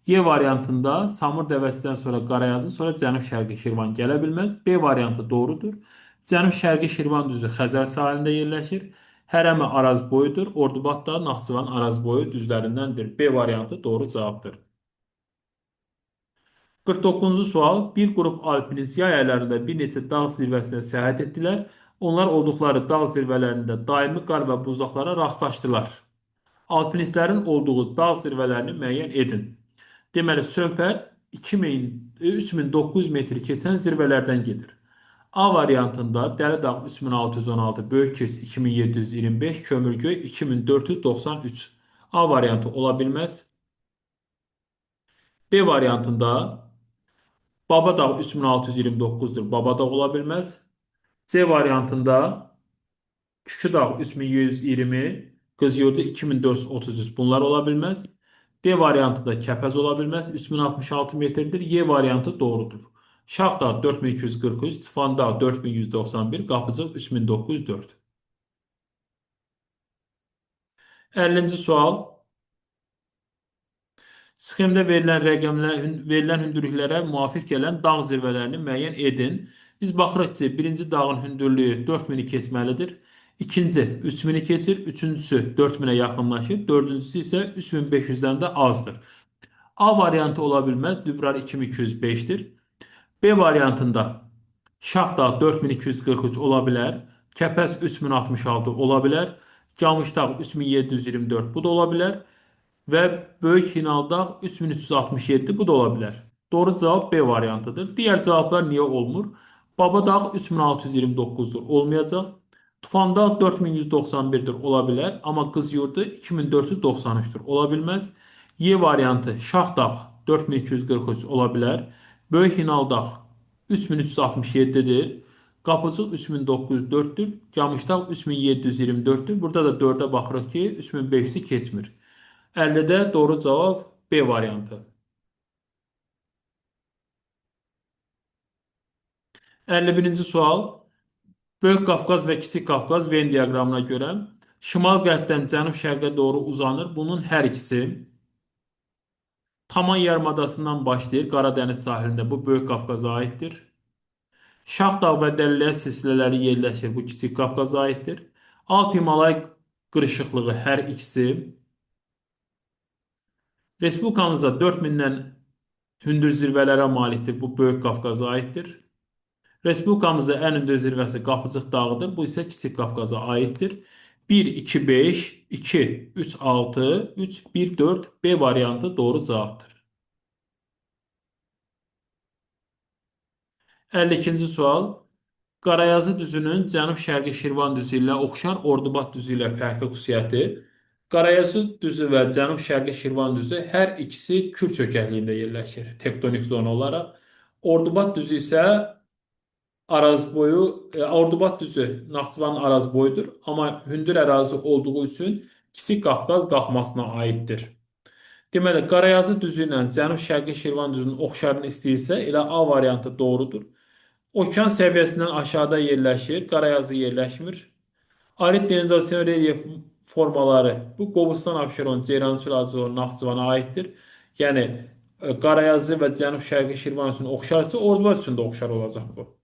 Y variantında Samur dəvəsindən sonra Qarayazı, sonra Cənub-Şərqi Şirvan gələ bilməz. B variantı doğrudur. Cənub-Şərqi Şirvan düzü Xəzər sahilində yerləşir. Hərəmi Araz boyudur. Ordubad da Naxçıvan Araz boyu düzlərindəndir. B variantı doğru cavabdır. 49-cu sual. Bir qrup alpinist yay aylarında bir neçə dağ zirvəsinə səyahət etdilər. Onlar olduqları dağ zirvələrində daimi qar və buzlaqlara rastlaşdılar. Alpinistlərin olduğu dağ zirvələrini müəyyən edin. Deməli, söhbət 3900 metri keçən zirvələrdən gedir. A variantında Dəli Dağ 3616, Böyükkirs 2725, Kömürgöy 2493. A variantı ola bilməz. B variantında Babadağ 3629'dur. Babadağ ola bilməz. C variantında Küküdağ 3120, Qızılordu 2433 bunlar ola bilməz. D variantı da Kəpəz ola bilməz. 3066 metrdir. Y variantı doğrudur. Şahdağ 4243, Tufandağ 4191, Qapıcıq 3904. 50-ci sual. Sxemdə verilən hündürlüklərə müvafiq gələn dağ zirvələrini müəyyən edin. Biz baxırıq ki, birinci dağın hündürlüyü 4000-i keçməlidir. İkinci 3000-i keçir. Üçüncüsü 4000-ə yaxınlaşır. Dördüncüsü isə 3500-dən də azdır. A variantı ola bilməz. Dübrar 2205-dir. B variantında Şahdağ 4243 ola bilər. Kəpəz 3066 ola bilər. Camışdağ 3724 bu da ola bilər. Ve Böyük Hinaldağ 3367 bu da ola bilər. Doğru cavab B variantıdır. Diğer cevaplar niye olmur? Babadağ 3629'dur. Olmayacaq. Tufandağ 4191'dir. Ola bilər. Amma Qızıyurdu 2493'tür. Ola bilməz. Y variantı Şahdağ 4243 ola bilər. Böyük Hinaldağ 3367'dir. Qapıcıq 3904'tür. Camışdağ 3724'tür. Burada da 4'e baxırıq ki, 3500-i keçmir. 50'de doğru cevap B variantı. 51-ci sual. Böyük Qafqaz ve Kiçik Qafqaz Venn diaqramına göre şimal-qərbdən cənub-şərqə doğru uzanır. Bunun hər ikisi Taman yarımadasından başlayır. Qaradəniz sahilində bu Böyük Qafqaza aiddir. Şahdağ və Dəlilyə silsilələri yerləşir. Bu Kiçik Qafqaza aiddir. Alp-Himalay qırışıqlığı hər ikisi Respublikamızda 4000-dən hündür zirvələrə malikdir. Bu Böyük Qafqaza aiddir. Respublikamızda ən hündür zirvəsi Qapıcıq dağıdır. Bu isə Kiçik Qafqaza aiddir. 1, 2, 5, 2, 3, 6, 3, 1, 4 B variantı doğru cavabdır. 52-ci sual. Qarayazı düzünün cənub-şərqi Şirvan düzü ilə oxşar Ordubad düzü ilə fərqli xüsusiyyəti. Qarayazı düzü və cənub-şərqi Şirvan düzü hər ikisi Kür çökəkliyində yerləşir tektonik zona olaraq. Ordubad düzü isə Arazboyu, Ordubad düzü Naxçıvanın Arazboyudur. Amma hündür ərazi olduğu üçün Kiçik Qafqaz qalxmasına aiddir. Deməli, Qarayazı düzü ilə Cənub-Şərqi Şirvan düzünün oxşarını istəyirsə, elə A variantı doğrudur. Okean səviyyəsindən aşağıda yerləşir, Qarayazı yerləşmir. Arid denizasiyon relyef formaları bu Qobustan, Abşeron, Ceyrançul, Azor, Naxçıvana aiddir. Yəni, Qarayazı və Cənub-Şərqi Şirvan üçün oxşarsa, Ordubad üçün də oxşar olacaq bu.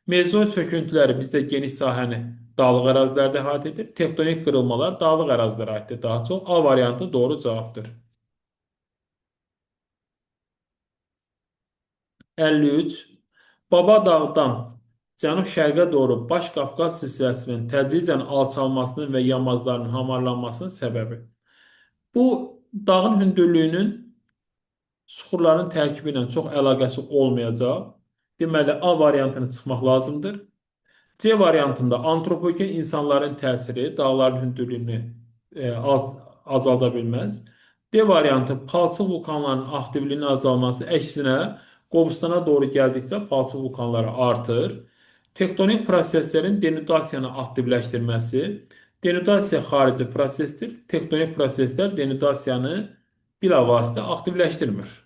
Mezoid çöküntüləri bizdə geniş sahəni dağlıq ərazilərdə əhatə edir. Tektonik qırılmalar dağlıq ərazilərə aiddir daha çox. A variantı doğru cavabdır. 53. Baba dağdan cənub-şərqə doğru Baş Qafqaz silsiləsinin tədricən alçalmasının və yamazlarının hamarlanmasının səbəbi. Bu dağın hündürlüyünün suxurların tərkibi ilə çox əlaqəsi olmayacaq. Deməli, A variantını çıxmaq lazımdır. C variantında antropogen insanların təsiri dağların hündürlüyünü azalda bilməz. D variantı palçıq vulkanlarının aktivliyinin azalması əksinə Qobustana doğru gəldikcə palçıq vulkanları artır. Tektonik proseslərin denudasiyanı aktivləşdirməsi. Denudasiya xarici prosesdir. Tektonik proseslər denudasiyanı bilavasitə aktivləşdirmir.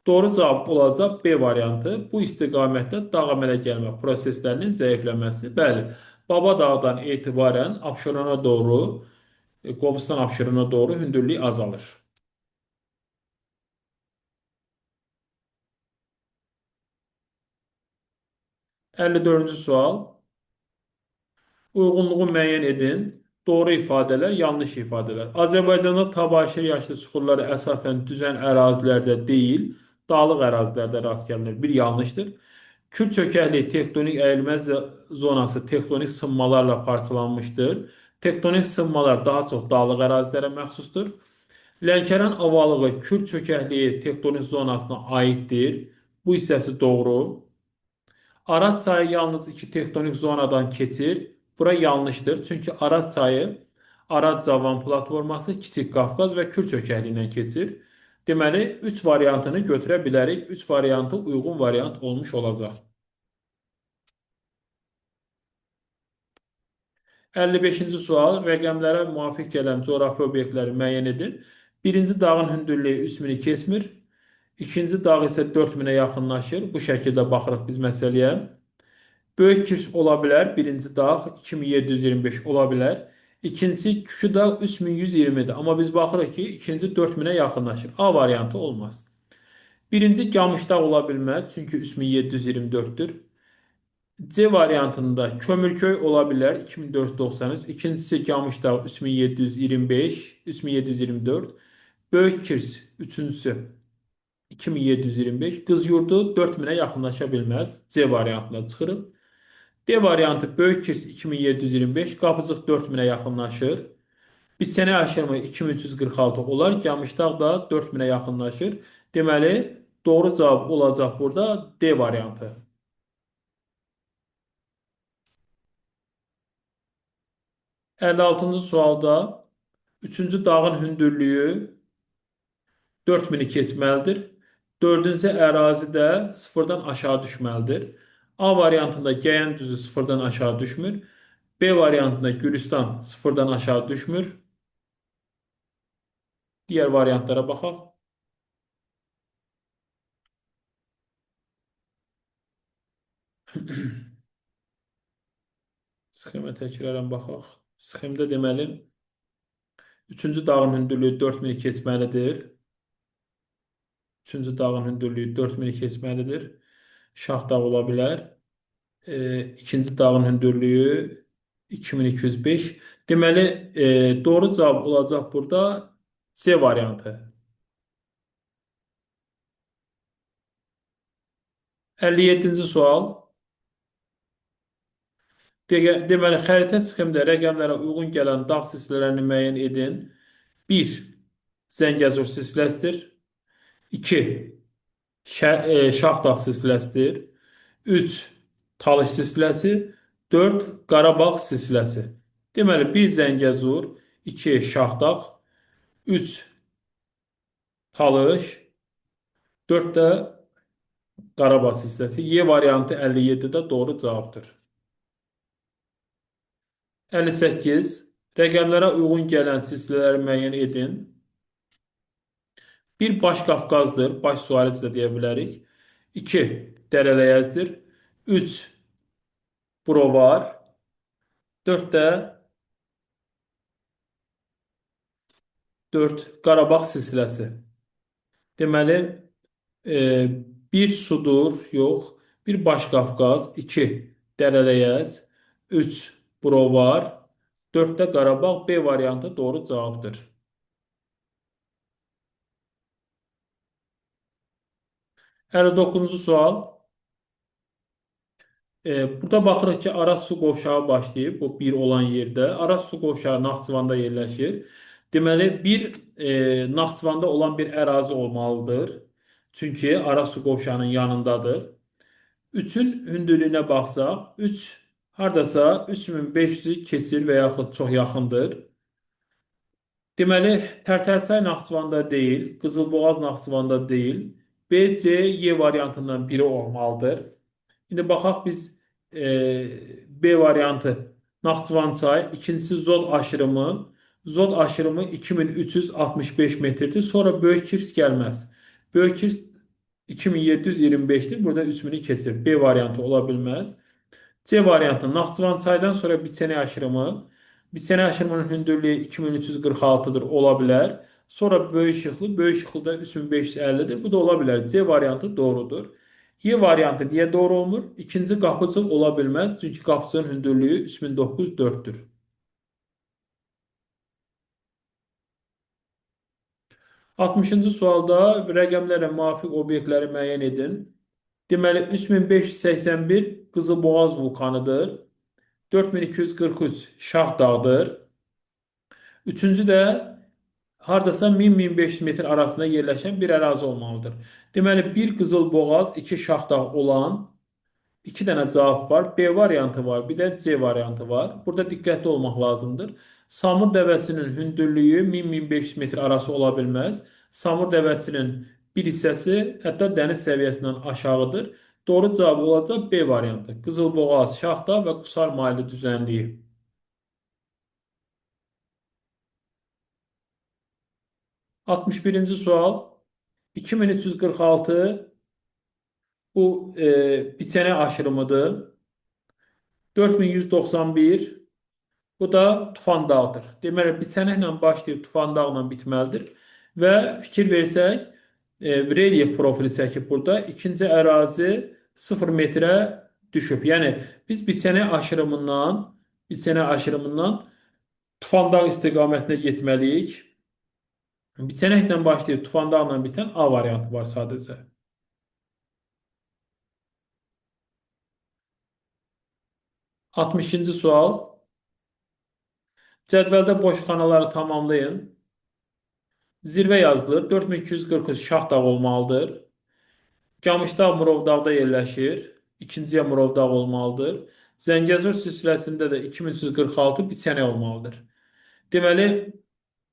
Doğru cavab olacaq B variantı. Bu istiqamətdə dağ əmələ gəlmə proseslərinin zəifləməsi. Bəli, Baba dağdan etibarən Abşerona doğru, Qobustan Abşerona doğru hündürlük azalır. 54-cü sual. Uyğunluğu müəyyən edin. Doğru ifadələr, yanlış ifadələr. Azərbaycanda tabaşir yaşlı çuxurları əsasən düzən ərazilərdə deyil, dağlıq ərazilərdə rast gəlinir. Bir yanlışdır. Kür çökəkli tektonik əyilmə zonası tektonik sınmalarla parçalanmışdır. Tektonik sınmalar daha çox dağlıq ərazilərə məxsusdur. Lənkəran ovalığı Kür çökəkliyi tektonik zonasına aiddir. Bu hissəsi doğru. Araz çayı yalnız iki tektonik zonadan keçir. Bura yanlışdır. Çünki Araz çayı Araz Cavan platforması, Kiçik Qafqaz və Kür çökəkliyindən keçir. Deməli, 3 variantını götürə bilərik. 3 variantı uyğun variant olmuş olacaq. 55-ci sual rəqəmlərə müvafiq gələn coğrafi obyektləri müəyyən edin. Birinci dağın hündürlüyü 3000-i keçmir. İkinci dağ isə 4000-ə yaxınlaşır. Bu şəkildə baxırıq biz məsələyə. Böyük Kirs ola bilər. Birinci dağ 2725 ola bilər. İkincisi Küşü dağ 3120-dir. Amma biz baxırıq ki, ikinci 4000-ə yaxınlaşır. A variantı olmaz. Birinci Camışdağ ola bilməz. Çünki 3724-dür. C variantında Kömürköy ola bilər 2493. İkincisi Camışdağ 3725, 3724. Böyük Kirs üçüncüsü 2725. Qızyurdu 4000-ə yaxınlaşa bilməz. C variantına çıxırıq. D variantı Böyük Kirs 2725, Qapıcıq 4000-ə yaxınlaşır. Biçənə aşırımı 2346 olar. Camışdağ da 4000-ə yaxınlaşır. Deməli, doğru cavab olacaq burada D variantı. 56-cı sualda üçüncü dağın hündürlüyü 4000-i keçməlidir. Dördüncü ərazidə sıfırdan aşağı düşməlidir. A variantında Gəyən düzü sıfırdan aşağı düşmür. B variantında Gülüstan sıfırdan aşağı düşmür. Diğer variantlara baxaq. Sxemə təkrarən baxaq. Sxemdə deməli, üçüncü dağın hündürlüyü 4000-i keçməlidir. Üçüncü dağın hündürlüyü 4000-i keçməlidir. Şahdağ ola bilər. İkinci dağın hündürlüyü 2205. Deməli, doğru cavab olacaq burada C variantı. 57-ci sual. Deməli, xəritə sxemdə rəqəmlərə uyğun gələn dağ silsilələrini müəyyən edin. 1. Zəngəzur silsiləsidir. 2. Şahdağ silsiləsidir. 3. Talış silsiləsi. 4. Qarabağ silsiləsi. Deməli, 1 Zəngəzur, 2 Şahdağ, 3 Talış, 4 də Qarabağ silsiləsi. Y variantı 57-də doğru cavabdır. 58. Rəqəmlərə uyğun gələn silsilələri müəyyən edin. 1 Baş Qafqazdır. Baş Suarez də deyə bilərik. 2 Dərələyəzdir. 3 Brovar. 4 də 4 Qarabağ silsiləsi. Deməli, e, bir Sudur, yox. Bir Baş Qafqaz, 2 Dərələyəz, 3 Brovar, 4 də Qarabağ. B variantı doğru cavabdır. 59-cu sual. Burada baxırıq ki, Araz su qovşağı başlayıb, bu bir olan yerdə. Araz su qovşağı Naxçıvanda yerləşir. Deməli, bir Naxçıvanda olan bir ərazi olmalıdır. Çünki Araz su qovşağının yanındadır. 3-ün hündürlüyünə baxsaq, 3 hardasa 3500-ü keçir və yaxud çox yaxındır. Deməli, Tərtərçay Naxçıvanda deyil, Qızılboğaz Naxçıvanda deyil. B, C, Y variantından biri olmalıdır. İndi baxaq biz B variantı Naxçıvan çay, ikincisi Zod aşırımı. Zod aşırımı 2365 metrdir. Sonra Böyük Kirs gəlməz. Böyük Kirs 2725'dir. Burada 3000'i kesir. B variantı ola bilməz. C variantı Naxçıvan çaydan sonra Biçənə aşırımı. Biçənə aşırımının hündürlüyü 2346'dır. Ola bilər. Sonra Böyük Şıxlı. Böyük Şıxlı da 3550'dir. Bu da ola bilər. C variantı doğrudur. Y variantı niyə doğru olmur? İkinci qapıcıq ola bilməz. Çünki qapıcığın hündürlüyü 3904'dür. 60-cı sualda rəqəmlərlə müvafiq obyektləri müəyyən edin. Deməli, 3581 Qızılboğaz vulkanıdır. 4243 Şah dağıdır. Üçüncü də hardasa 1000-1500 metr arasında yerləşən bir ərazi olmalıdır. Deməli, bir Qızılboğaz, 2 Şah dağ olan 2 dənə cavab var. B variantı var, bir də C variantı var. Burada diqqətli olmaq lazımdır. Samur dəvəsinin hündürlüyü 1000-1500 metr arası ola bilməz. Samur dəvəsinin bir hissəsi hətta dəniz səviyyəsindən aşağıdır. Doğru cavab olacaq B variantı. Qızılboğaz, Şaxta və Qusar maylı düzənliyi. 61-ci sual. 61-ci sualda rəqəmlərə müvafiq obyektləri müəyyən edin. Deməli, 3581 Qızılboğaz vulkanıdır. 4243 Şah dağıdır. Üçüncü də hardasa 1000-1500 metr arasında yerləşən bir ərazi olmalıdır. Deməli, bir Qızılboğaz, 2 Şah dağ olan 2 dənə cavab var. B variantı var, bir də C variantı var. Burada diqqətli olmaq lazımdır. Samur dəvəsinin hündürlüyü 1000-1500 metr arası ola bilməz. Samur dəvəsinin bir hissəsi hətta dəniz səviyyəsindən aşağıdır. Doğru cavab olacaq B variantı. 61-ci sual. 2346 bu biçəne aşırımıdır. 4191 bu da Tufan dağıdır. Deməli, biçənəklə başlayıb Tufan dağla bitməlidir. Və fikir versək, relyef profili çəkib burada. İkinci ərazi 0 metrə düşüb. Yəni, biz biçənək aşırımından Tufan dağ istiqamətinə getməliyik. Biçənəklə başlayıb Tufan dağla bitən A variantı var sadəcə. 60-cı sual. Cədvəldə boş xanaları tamamlayın. Zirvə yazılır. 4243 Şahdağ olmalıdır. Camışdağ Murovdağda yerləşir. İkinciyə Murovdağ olmalıdır. Zəngəzur silsiləsində də 2346 Biçənək olmalıdır. Deməli,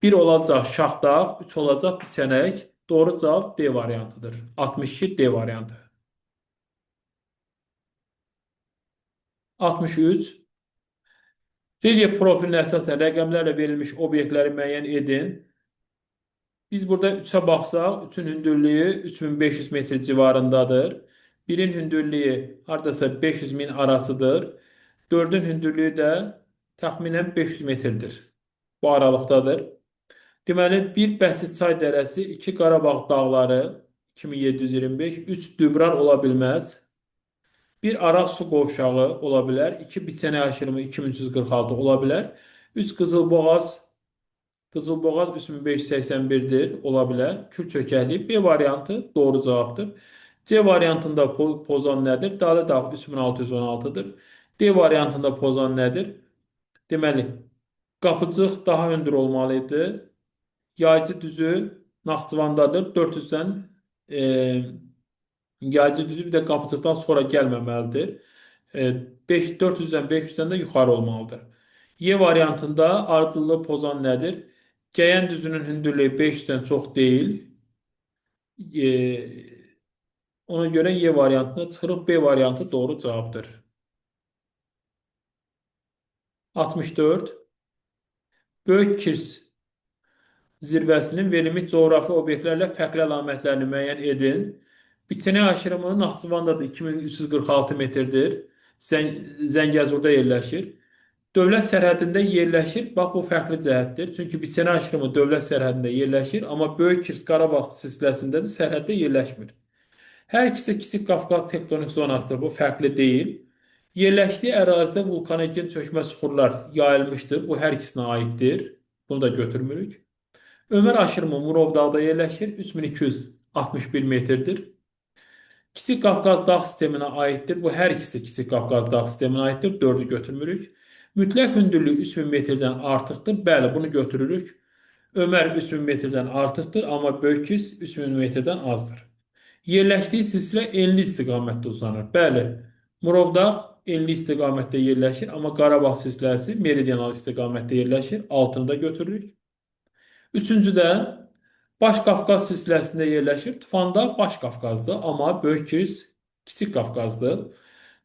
1 olacaq Şahdağ, 3 olacaq Biçənək. Doğru cavab D variantıdır. 62 D variantı. 63. Relyef profilinə əsasən rəqəmlərlə verilmiş obyektləri müəyyən edin. Biz burada 3'e baxsaq, 3'ün hündürlüyü 3500 metr civarındadır. 1'in hündürlüyü hardasa 500 min arasıdır. 4'ün hündürlüyü də təxminən 500 metrdir. Bu aralıqdadır. Deməli, 1 Bəsit çay dərəsi, 2 Qarabağ dağları 2725, 3 Dübrar ola bilməz. 1 Araz su qovşağı ola bilər. 2 Biçənək aşırımı 2346 ola bilər. 3 Qızılboğaz 3581'dir, ola bilər. Kür çökəkliyi B variantı doğru cavabdır. C variantında pozan nədir? Dalı dağ 3616'dır. D variantında pozan nədir? Deməli, qapıcıq daha hündür olmalıydı. Yaycı düzü Naxçıvandadır. 400'dən yaycı düzü bir də qapıcıqdan sonra gəlməməlidir. 400'dən 500'dən də yuxarı olmalıdır. Y variantında ardıcıllığı pozan nədir? Gəyən düzünün hündürlüyü 500'dən çox deyil. Ona görə Y variantına çıxırıq. B variantı doğru cavabdır. 64. Böyük Kirs zirvəsinin verilmiş coğrafi obyektlərlə fərqli əlamətlərini müəyyən edin. Biçənək aşırımı Naxçıvanda da 2346 metrdir. Zəngəzurda yerləşir. Dövlət sərhədində yerləşir. Bax, bu fərqli cəhətdir. Çünki Biçənək aşırımı dövlət sərhədində yerləşir, amma Böyük Kirs Qarabağ silsiləsində də sərhəddə yerləşmir. Hər ikisi Kiçik Qafqaz tektonik zonasıdır. Bu fərqli deyil. Yerləşdiyi ərazidə vulkanogen çökmə süxurlar yayılmışdır. Bu hər ikisinə aiddir. Bunu da götürmürük. Ömər aşırımı Murovdağda yerləşir. 3261 metrdir. Kiçik Qafqaz dağ sisteminə aiddir. Bu hər ikisi Kiçik Qafqaz dağ sisteminə aiddir. 4'ü götürmürük. Mütləq hündürlüyü 3000 metrdən artıqdır. Bəli, bunu götürürük. Ömər 3000 metrdən artıqdır, amma Böyük Kirs 3000 metrdən azdır. Yerləşdiyi silsilə enli istiqamətdə uzanır. Bəli, Murovdağ enli istiqamətdə yerləşir, amma Qarabağ silsiləsi meridional istiqamətdə yerləşir. Altını da götürürük. Üçüncüdə Baş Qafqaz silsiləsində yerləşir. Tufanda Baş Qafqazdır, amma Böyük Kirs Kiçik Qafqazdır.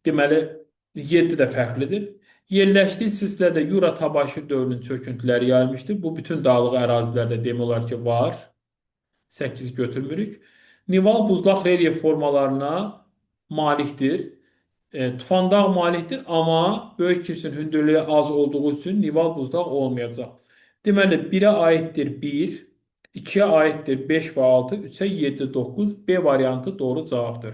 Deməli, 7 də fərqlidir. Yerləşdiyi silsilədə Yura-Tabaşir dövrünün çöküntüləri yayılmışdır. Bu bütün dağlıq ərazilərdə demək olar ki, var. 8 götürmürük. Nival buzlaq relyef formalarına malikdir. Tufandağ malikdir, amma Böyük Kirsin hündürlüyü az olduğu üçün nival buzlaq olmayacaq. Deməli, 1'ə aiddir 1, 2'ye aiddir 5 və 6, 3'ə 7, 9, B variantı doğru cavabdır.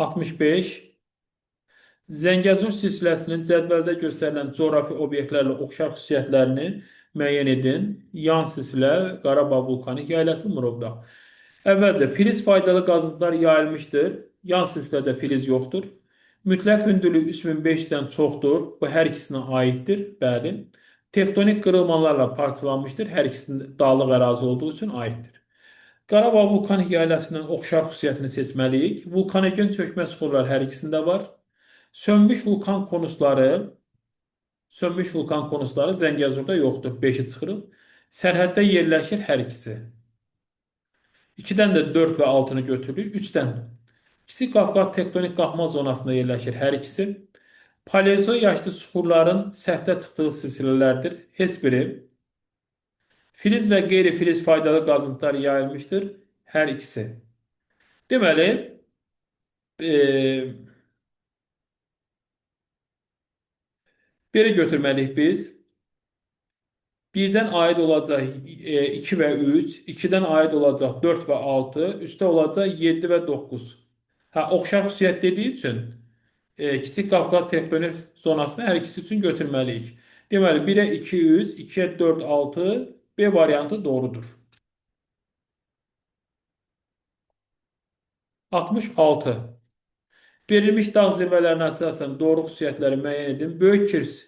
65. Zəngəzur silsiləsinin cədvəldə göstərilən coğrafi obyektlərlə oxşar xüsusiyyətlərini müəyyən edin. Yan silsilə, Qarabağ vulkanik yayılası, Murovdağ. Əvvəlcə, filiz faydalı qazıntılar yayılmışdır. Yan silsilədə filiz yoxdur. Mütləq hündürlük 3500'dən çoxdur. Bu hər ikisinə aiddir. Bəli. Tektonik qırılmalarla parçalanmışdır. Hər ikisinin dağlıq ərazi olduğu üçün aiddir. Qarabağ vulkanik yaylasının oxşar xüsusiyyətini seçməliyik. Vulkanogen çökmə süxurlar hər ikisində var. Sönmüş vulkan konusları Zəngəzurda yoxdur. 5'i çıxırıq. Sərhəddə yerləşir hər ikisi. 2'dən də 4 və 6'nı götürürük. 3'dən Kiçik Qafqaz tektonik qalxma zonasında yerləşir hər ikisi. Paleozoy yaşlı suxurların səthə çıxdığı silsilələrdir. Heç biri. Filiz və qeyri-filiz faydalı qazıntılar yayılmışdır. Hər ikisi. Deməli, e, belə götürməliyik biz. Birdən aid olacaq 2 və 3, 2-dən aid olacaq 4 və 6, üstə olacaq 7 və 9. Hə, oxşar xüsusiyyət dediyi üçün Kiçik Qafqaz tektonik zonasını hər ikisi üçün götürməliyik. Deməli, 1-ə 2, 3, 2-yə 4, 6, B variantı doğrudur. 66. Verilmiş dağ zirvələrinə əsasən doğru xüsusiyyətləri müəyyən edin. Böyük Kirs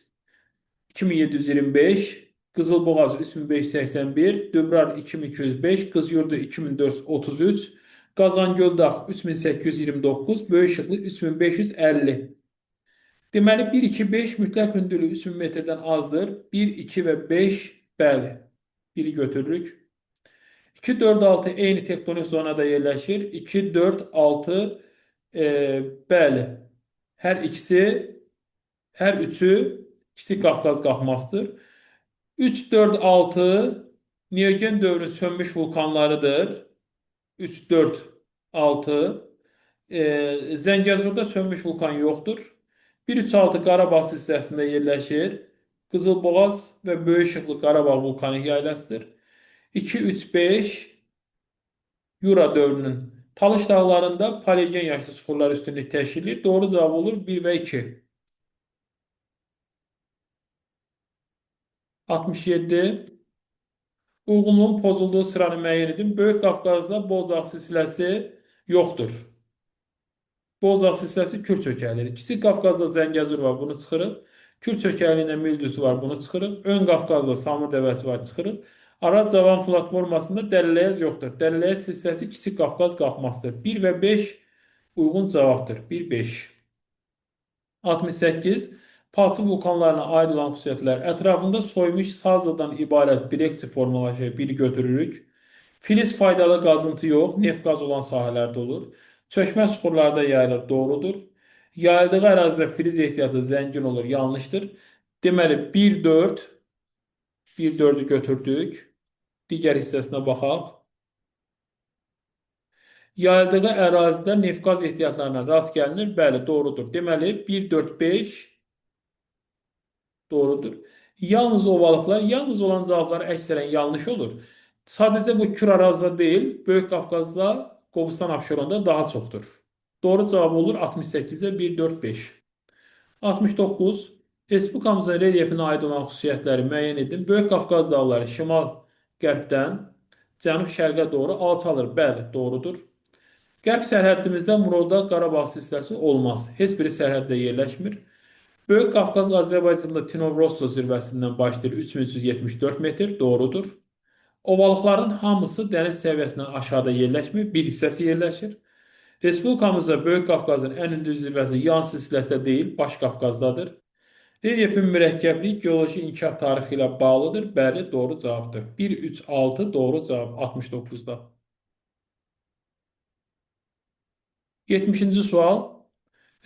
2725, Qızılboğaz 3581, Döbrar 2205, Qızyurdu 2433, Qazangöl Dağ 3829, Böyük Şıxlı 3550. Deməli 1, 2, 5 mütləq hündürlüyü 3000 metrdən azdır. 1, 2 və 5 bəli. Biri götürürük. 2, 4, 6 eyni tektonik zonada yerləşir. 2, 4, 6 bəli. Hər ikisi, hər üçü Kiçik Qafqaz qalxmasıdır. 3, 4, 6 Neogen dövrü sönmüş vulkanlarıdır. 3, 4, 6. Zəngəzurda sönmüş vulkan yoxdur. 1, 3, 6 Qarabağ silsiləsində yerləşir. Qızılboğaz və Böyük Şıxlı Qarabağ vulkanik yaylasıdır. 2, 3, 5 Yura dövrünün Talış dağlarında paleogen yaşlı suxurlar üstünlük təşkil edir. Doğru cavab olur 1 və 2. 67. Uyğunluğun pozulduğu sıranı müəyyən edin. Böyük Qafqazda Bozdağ silsiləsi yoxdur. Bozdağ silsiləsi Kür çökəlidir. Kiçik Qafqazda Zəngəzur var, bunu çıxırıq. Kür çökəli ilə Mildüsü var, bunu çıxırıq. Ön Qafqazda Samur dəvəsi var, çıxırıq. Arad Cavan platformasında Dəlləyəz yoxdur. Dəlləyəz silsiləsi Kiçik Qafqaz qalxmasıdır. 1 və 5 uyğun cavabdır. 1, 5. 68. Palçıq vulkanlarına aid olan xüsusiyyətlər. Ətrafında soymuş sazdan ibarət bileksi formalaşır. Biri götürürük. Filiz faydalı qazıntı yox, neft qaz olan sahələrdə olur. Çökmə suxurlarda yayılır, doğrudur. Yayıldığı ərazidə filiz ehtiyatı zəngin olur, yanlışdır. Deməli, 1, 4, 1, 4-ü götürdük. Digər hissəsinə baxaq. Yayıldığı ərazidə neft qaz ehtiyatlarına rast gəlinir. Bəli, doğrudur. Deməli, 1, 4, 5 doğrudur. Yalnız ovalıqlar, yalnız olan cavablar əksərən yanlış olur. Sadəcə bu Kür arazida deyil, Böyük Qafqazda, Qobustan Abşeronda daha çoxdur. Doğru cavab olur 68-də 1, 4, 5. 69. Respublikamızın relyefinə aid olan xüsusiyyətləri müəyyən edin. Böyük Qafqaz dağları şimal-qərbdən cənub-şərqə doğru alçalır. Bəli, doğrudur. Qərb sərhəddimizdə Murovda Qarabağ silsiləsi olmaz. Heç biri sərhəddə yerləşmir. Böyük Qafqaz Azərbaycanda Tinovrosso zirvəsindən başlayır 3374 metr, doğrudur. Ovalıqların hamısı dəniz səviyyəsindən aşağıda yerləşmir, bir hissəsi yerləşir. Respublikamızda Böyük Qafqazın ən hündür zirvəsi yan silsiləsində deyil, Baş Qafqazdadır. Relyefin mürəkkəbliyi geoloji inkişaf tarixi ilə bağlıdır. Bəli, doğru cavabdır. 1, 3, 6 doğru cavab 69-da. 70-ci sual.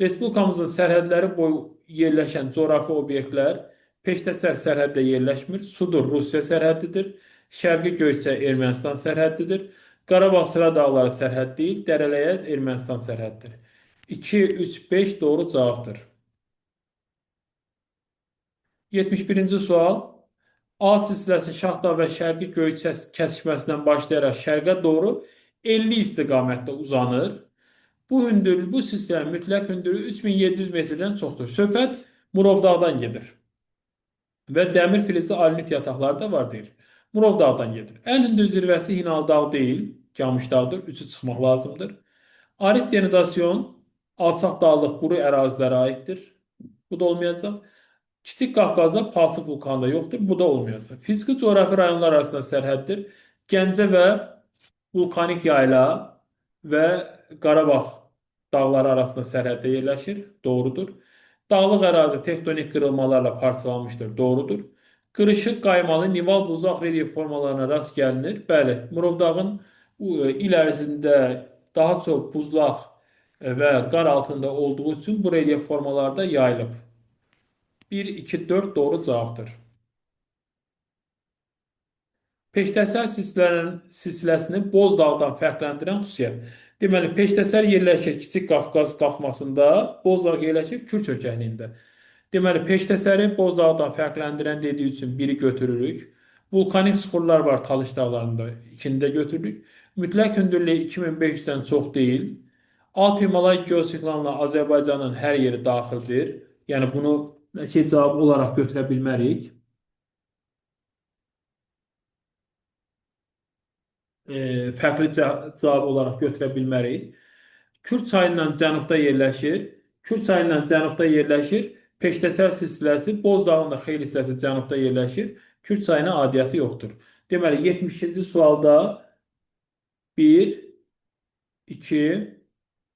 Respublikamızın sərhədləri boyu yerləşən coğrafi obyektlər Peştəsər sərhəddə yerləşmir. Sudur Rusiya sərhəddidir. Şərqi Göyçə Ermənistan sərhəddidir. Qarabağ Sıra dağları sərhəd deyil. Dərələyəz Ermənistan sərhəddir. 2, 3, 5 doğru cavabdır. 71-ci sual. A silsiləsi Şahdağ və Şərqi Göyçə kəsişməsindən başlayaraq şərqə doğru 50 istiqamətdə uzanır. Bu silsilənin mütləq hündürlüyü 3700 metrdən çoxdur. Söhbət Murov dağdan gedir. Və dəmir filizli alinit yataqları da var deyir. Murov dağdan gedir. Ən hündür zirvəsi Hinal dağ deyil, Camış dağdır. 3'ü çıxmaq lazımdır. Arid denudasyon alçaq dağlıq quru ərazilərə aiddir. Bu da olmayacaq. Kiçik Qafqazda palçıq vulkanı da yoxdur. Bu da olmayacaq. Fiziki coğrafi rayonlar arasında sərhəddir. Gəncə və vulkanik yayla və Qarabağ dağları arasında sərhəddə yerləşir. Doğrudur. Dağlıq ərazi tektonik qırılmalarla parçalanmışdır. Doğrudur. Qırışıq, qaymalı, nival buzlaq relyef formalarına rast gəlinir. Bəli, Murov dağın il ərzində daha çox buzlaq və qar altında olduğu üçün bu relyef formalarda yayılıb. 1, 2, 4 doğru cavabdır. Peştəsər silsiləsini Boz Dağdan fərqləndirən xüsusiyyət. Deməli, Peştəsər yerləşir Kiçik Qafqaz qalxmasında, Boz Dağ yerləşir Kür çökəkliyində. Deməli, Peştəsəri Boz Dağdan fərqləndirən dediyi üçün biri götürürük. Vulkanik süxurlar var Talış dağlarında, ikini də götürürük. Mütləq hündürlüyü 2500-dən çox deyil. Alp-Himalay geosinkronla Azərbaycanın hər yeri daxildir. Yəni bunu cavab olaraq götürə bilmərik. Fərqli cavab olaraq götürə bilmərik. Kür çayından cənubda yerləşir. Kür çayından cənubda yerləşir. Peştəsər silsiləsi Boz dağının da xeyli hissəsi cənubda yerləşir. Kür çayına aidiyyəti yoxdur. Deməli, 72-ci sualda 1, 2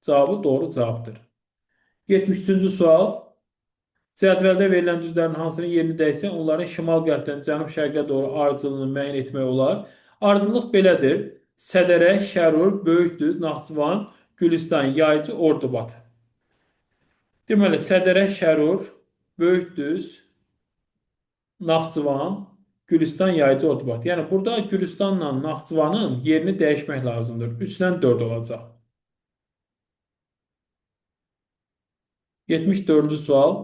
cavabı doğru cavabdır. 73-cü sual. Cədvəldə verilən düzlərin hansının yerini dəyişsə, onların şimal-qərbdən cənub-şərqə doğru ardıcıllığını müəyyən etmək olar. Ardıcıllıq belədir. Sədərək, Şərur, Böyükdüz, Naxçıvan, Gülüstan, Yaycı, Ordubad. Deməli, Sədərək, Şərur, Böyükdüz, Naxçıvan, Gülüstan, Yaycı, Ordubad. Yəni, burada Gülüstanla Naxçıvanın yerini dəyişmək lazımdır. 3-dən 4 olacaq. 74-cü sual.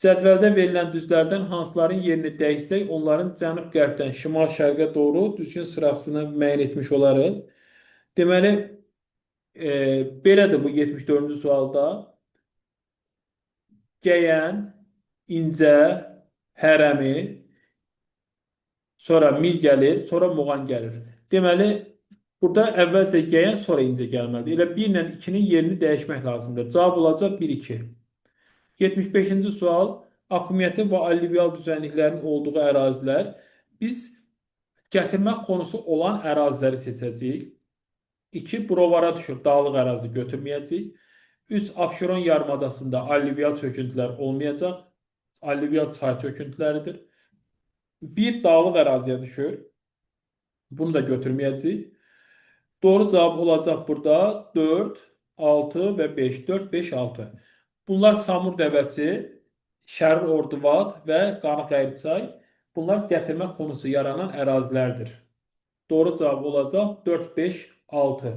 Cədvəldə verilən düzlərdən hansıların yerini dəyişsək, onların cənub-qərbdən şimal-şərqə doğru düzgün sırasını müəyyən etmiş olarıq. Deməli, belədir bu 74-cü sualda. Gəyən, İncə, Hərəmi, sonra Mil gəlir, sonra Muğan gəlir. Deməli, burada əvvəlcə Gəyən, sonra İncə gəlməlidir. Elə 1 ilə 2-nin yerini dəyişmək lazımdır. Cavab olacaq 1-2. 75-ci sual. Akkumulyativ və alluvial düzənliklərin olduğu ərazilər. Biz gətirmə konusu olan əraziləri seçəcəyik. 2. Brovara düşür, dağlıq ərazi götürməyəcəyik. 3. Abşeron yarımadasında alluvial çöküntülər olmayacaq. Alluvial çay çöküntüləridir. 1. Dağlıq əraziyə düşür. Bunu da götürməyəcəyik. Doğru cavab olacaq burada 4, 6 və 5. 4, 5, 6. Bunlar Samur dəvəsi, Şərur Orduvad və Qanı-Qəyirçay. Bunlar gətirmə konusu yaranan ərazilərdir. Doğru cavab olacaq 4, 5, 6.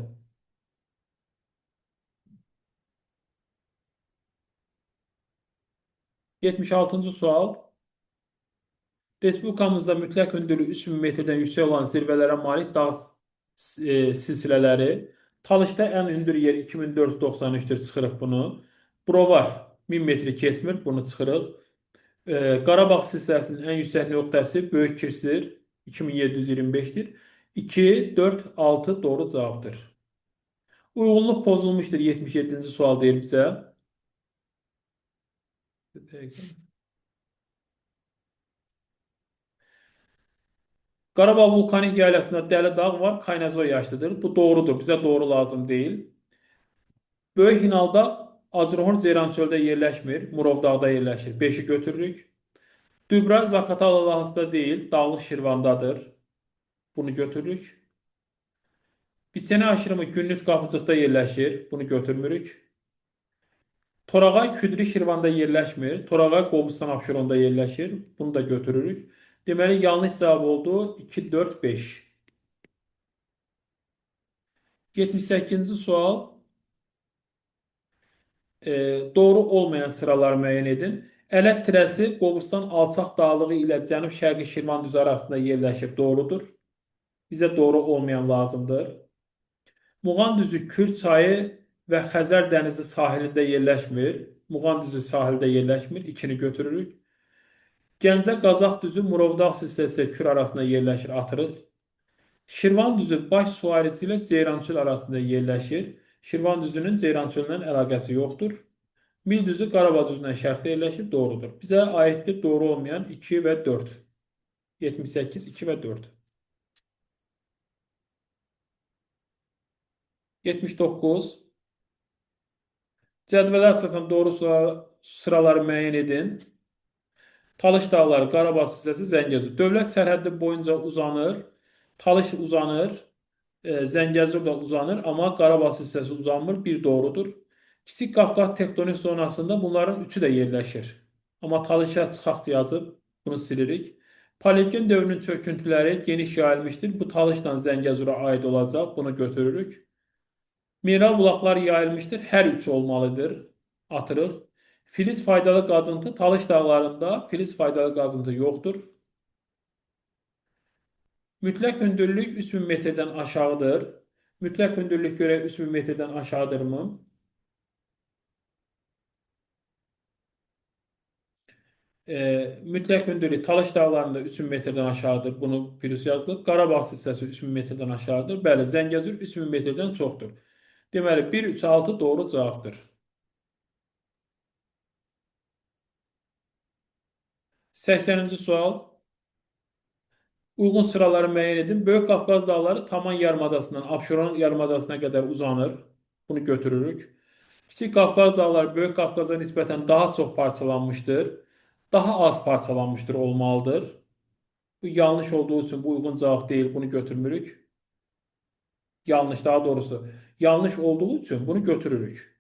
76-cı sual. Respublikamızda mütləq hündürlüyü 3000 metrdən yüksək olan zirvələrə malik dağ silsilələri. Talışda ən hündür yer 2493-dür, çıxırıq bunu. Brovar 1000 metri keçmir, bunu çıxırıq. Qarabağ silsiləsinin ən yüksək nöqtəsi Böyük Kirsdir, 2725-dir. 2, 4, 6 doğru cavabdır. Uyğunluq pozulmuşdur, 77-ci sual deyir bizə. Qarabağ vulkanik yaylasında Dəli dağ var, Kaynazoy yaşlıdır. Bu doğrudur, bizə doğru lazım deyil. Böyük Hinalda Acrohor Ceyrançöldə yerləşmir, Murovdağda yerləşir. 5-i götürürük. Dübra Zaqatala Lahasda deyil, Dağlıq Şirvandadır. Bunu götürürük. Biçəni aşırımı Günnüt Qapıcıqda yerləşir. Bunu götürmürük. Torağay Küdri Şirvanda yerləşmir. Torağay Qobustan Abşeronda yerləşir. Bunu da götürürük. Deməli, yanlış cavab oldu. 2, 4, 5. 78-ci sual. Doğru olmayan sıraları müəyyən edin. Ələt tirəsi Qobustan alçaq dağlığı ilə Cənub-Şərqi Şirvan düzü arasında yerləşir. Doğrudur. Bizə doğru olmayan lazımdır. Muğan düzü Kür çayı və Xəzər dənizi sahilində yerləşmir. Muğan düzü sahildə yerləşmir. 2-ni götürürük. Gəncə Qazaq düzü Murovdağ silsiləsi Kür arasında yerləşir. Atırıq. Şirvan düzü baş su ayrıcı ilə Ceyrançöl arasında yerləşir. Şirvan düzünün Ceyrançöllə əlaqəsi yoxdur. Mil düzü Qarabağ düzündən şərqdə yerləşir. Doğrudur. Bizə aiddir doğru olmayan 2 və 4. 78, 2 və 4. 79. Cədvələ əsasən doğru sıraları müəyyən edin. Talış dağları, Qarabağ silsiləsi, Zəngəzur. Dövlət sərhəddi boyunca uzanır. Talış uzanır. Zəngəzur da uzanır. Amma Qarabağ silsiləsi uzanmır. Bir doğrudur. Kiçik Qafqaz tektonik zonasında bunların üçü də yerləşir. Amma Talışa çıxaq yazıb. Bunu silirik. Paleogen dövrünün çöküntüləri geniş yayılmışdır. Bu Talışla Zəngəzura aid olacaq. Bunu götürürük. Mineral bulaqlar yayılmışdır. Hər üçü olmalıdır. Atırıq. Filiz faydalı qazıntı. Talış dağlarında filiz faydalı qazıntı yoxdur. Mütləq hündürlük 3000 metrdən aşağıdır. Mütləq hündürlük görə 3000 metrdən aşağıdırmı? Mütləq hündürlük Talış dağlarında 3000 metrdən aşağıdır. Bunu plus yazılıb. Qarabağ silsiləsi 3000 metrdən aşağıdır. Bəli, Zəngəzur 3000 metrdən çoxdur. Deməli, 1, 3, 6 doğru cavabdır. 80-ci sual. Uyğun sıraları müəyyən edin. Böyük Qafqaz dağları Taman yarımadasından Abşeron yarımadasına qədər uzanır. Bunu götürürük. Kiçik Qafqaz dağları Böyük Qafqaza nisbətən daha çox parçalanmışdır. Daha az parçalanmışdır olmalıdır. Bu yanlış olduğu üçün bu uyğun cavab deyil. Bunu götürmürük. Yanlış daha doğrusu. Yanlış olduğu üçün bunu götürürük.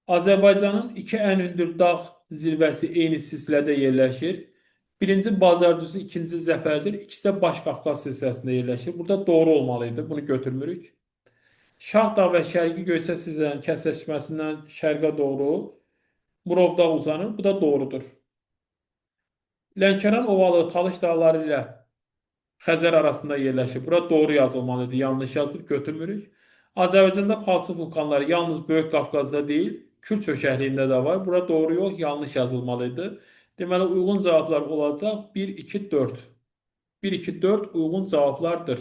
Azərbaycanın iki ən hündür dağ zirvəsi eyni silsilədə yerləşir. Birinci Bazardüzü, ikinci Zəfərdir. İkisi də Baş Qafqaz silsiləsində yerləşir. Burada doğru olmalıydı. Bunu götürmürük. Şahdağ və Şərqi Göyçə silsilələrinin kəsləşməsindən şərqə doğru Murovdağ uzanır. Bu da doğrudur. Lənkəran ovalı Talış dağları ilə Xəzər arasında yerləşir. Bura doğru yazılmalıdır. Yanlış yazılıb götürmürük. Azərbaycanda palçıq vulkanları yalnız Böyük Qafqazda deyil, Kür çökəkliyində də var. Bura doğru yox, yanlış yazılmalıdır. Deməli, uyğun cavablar olacaq 1, 2, 4. 1, 2, 4 uyğun cavablardır.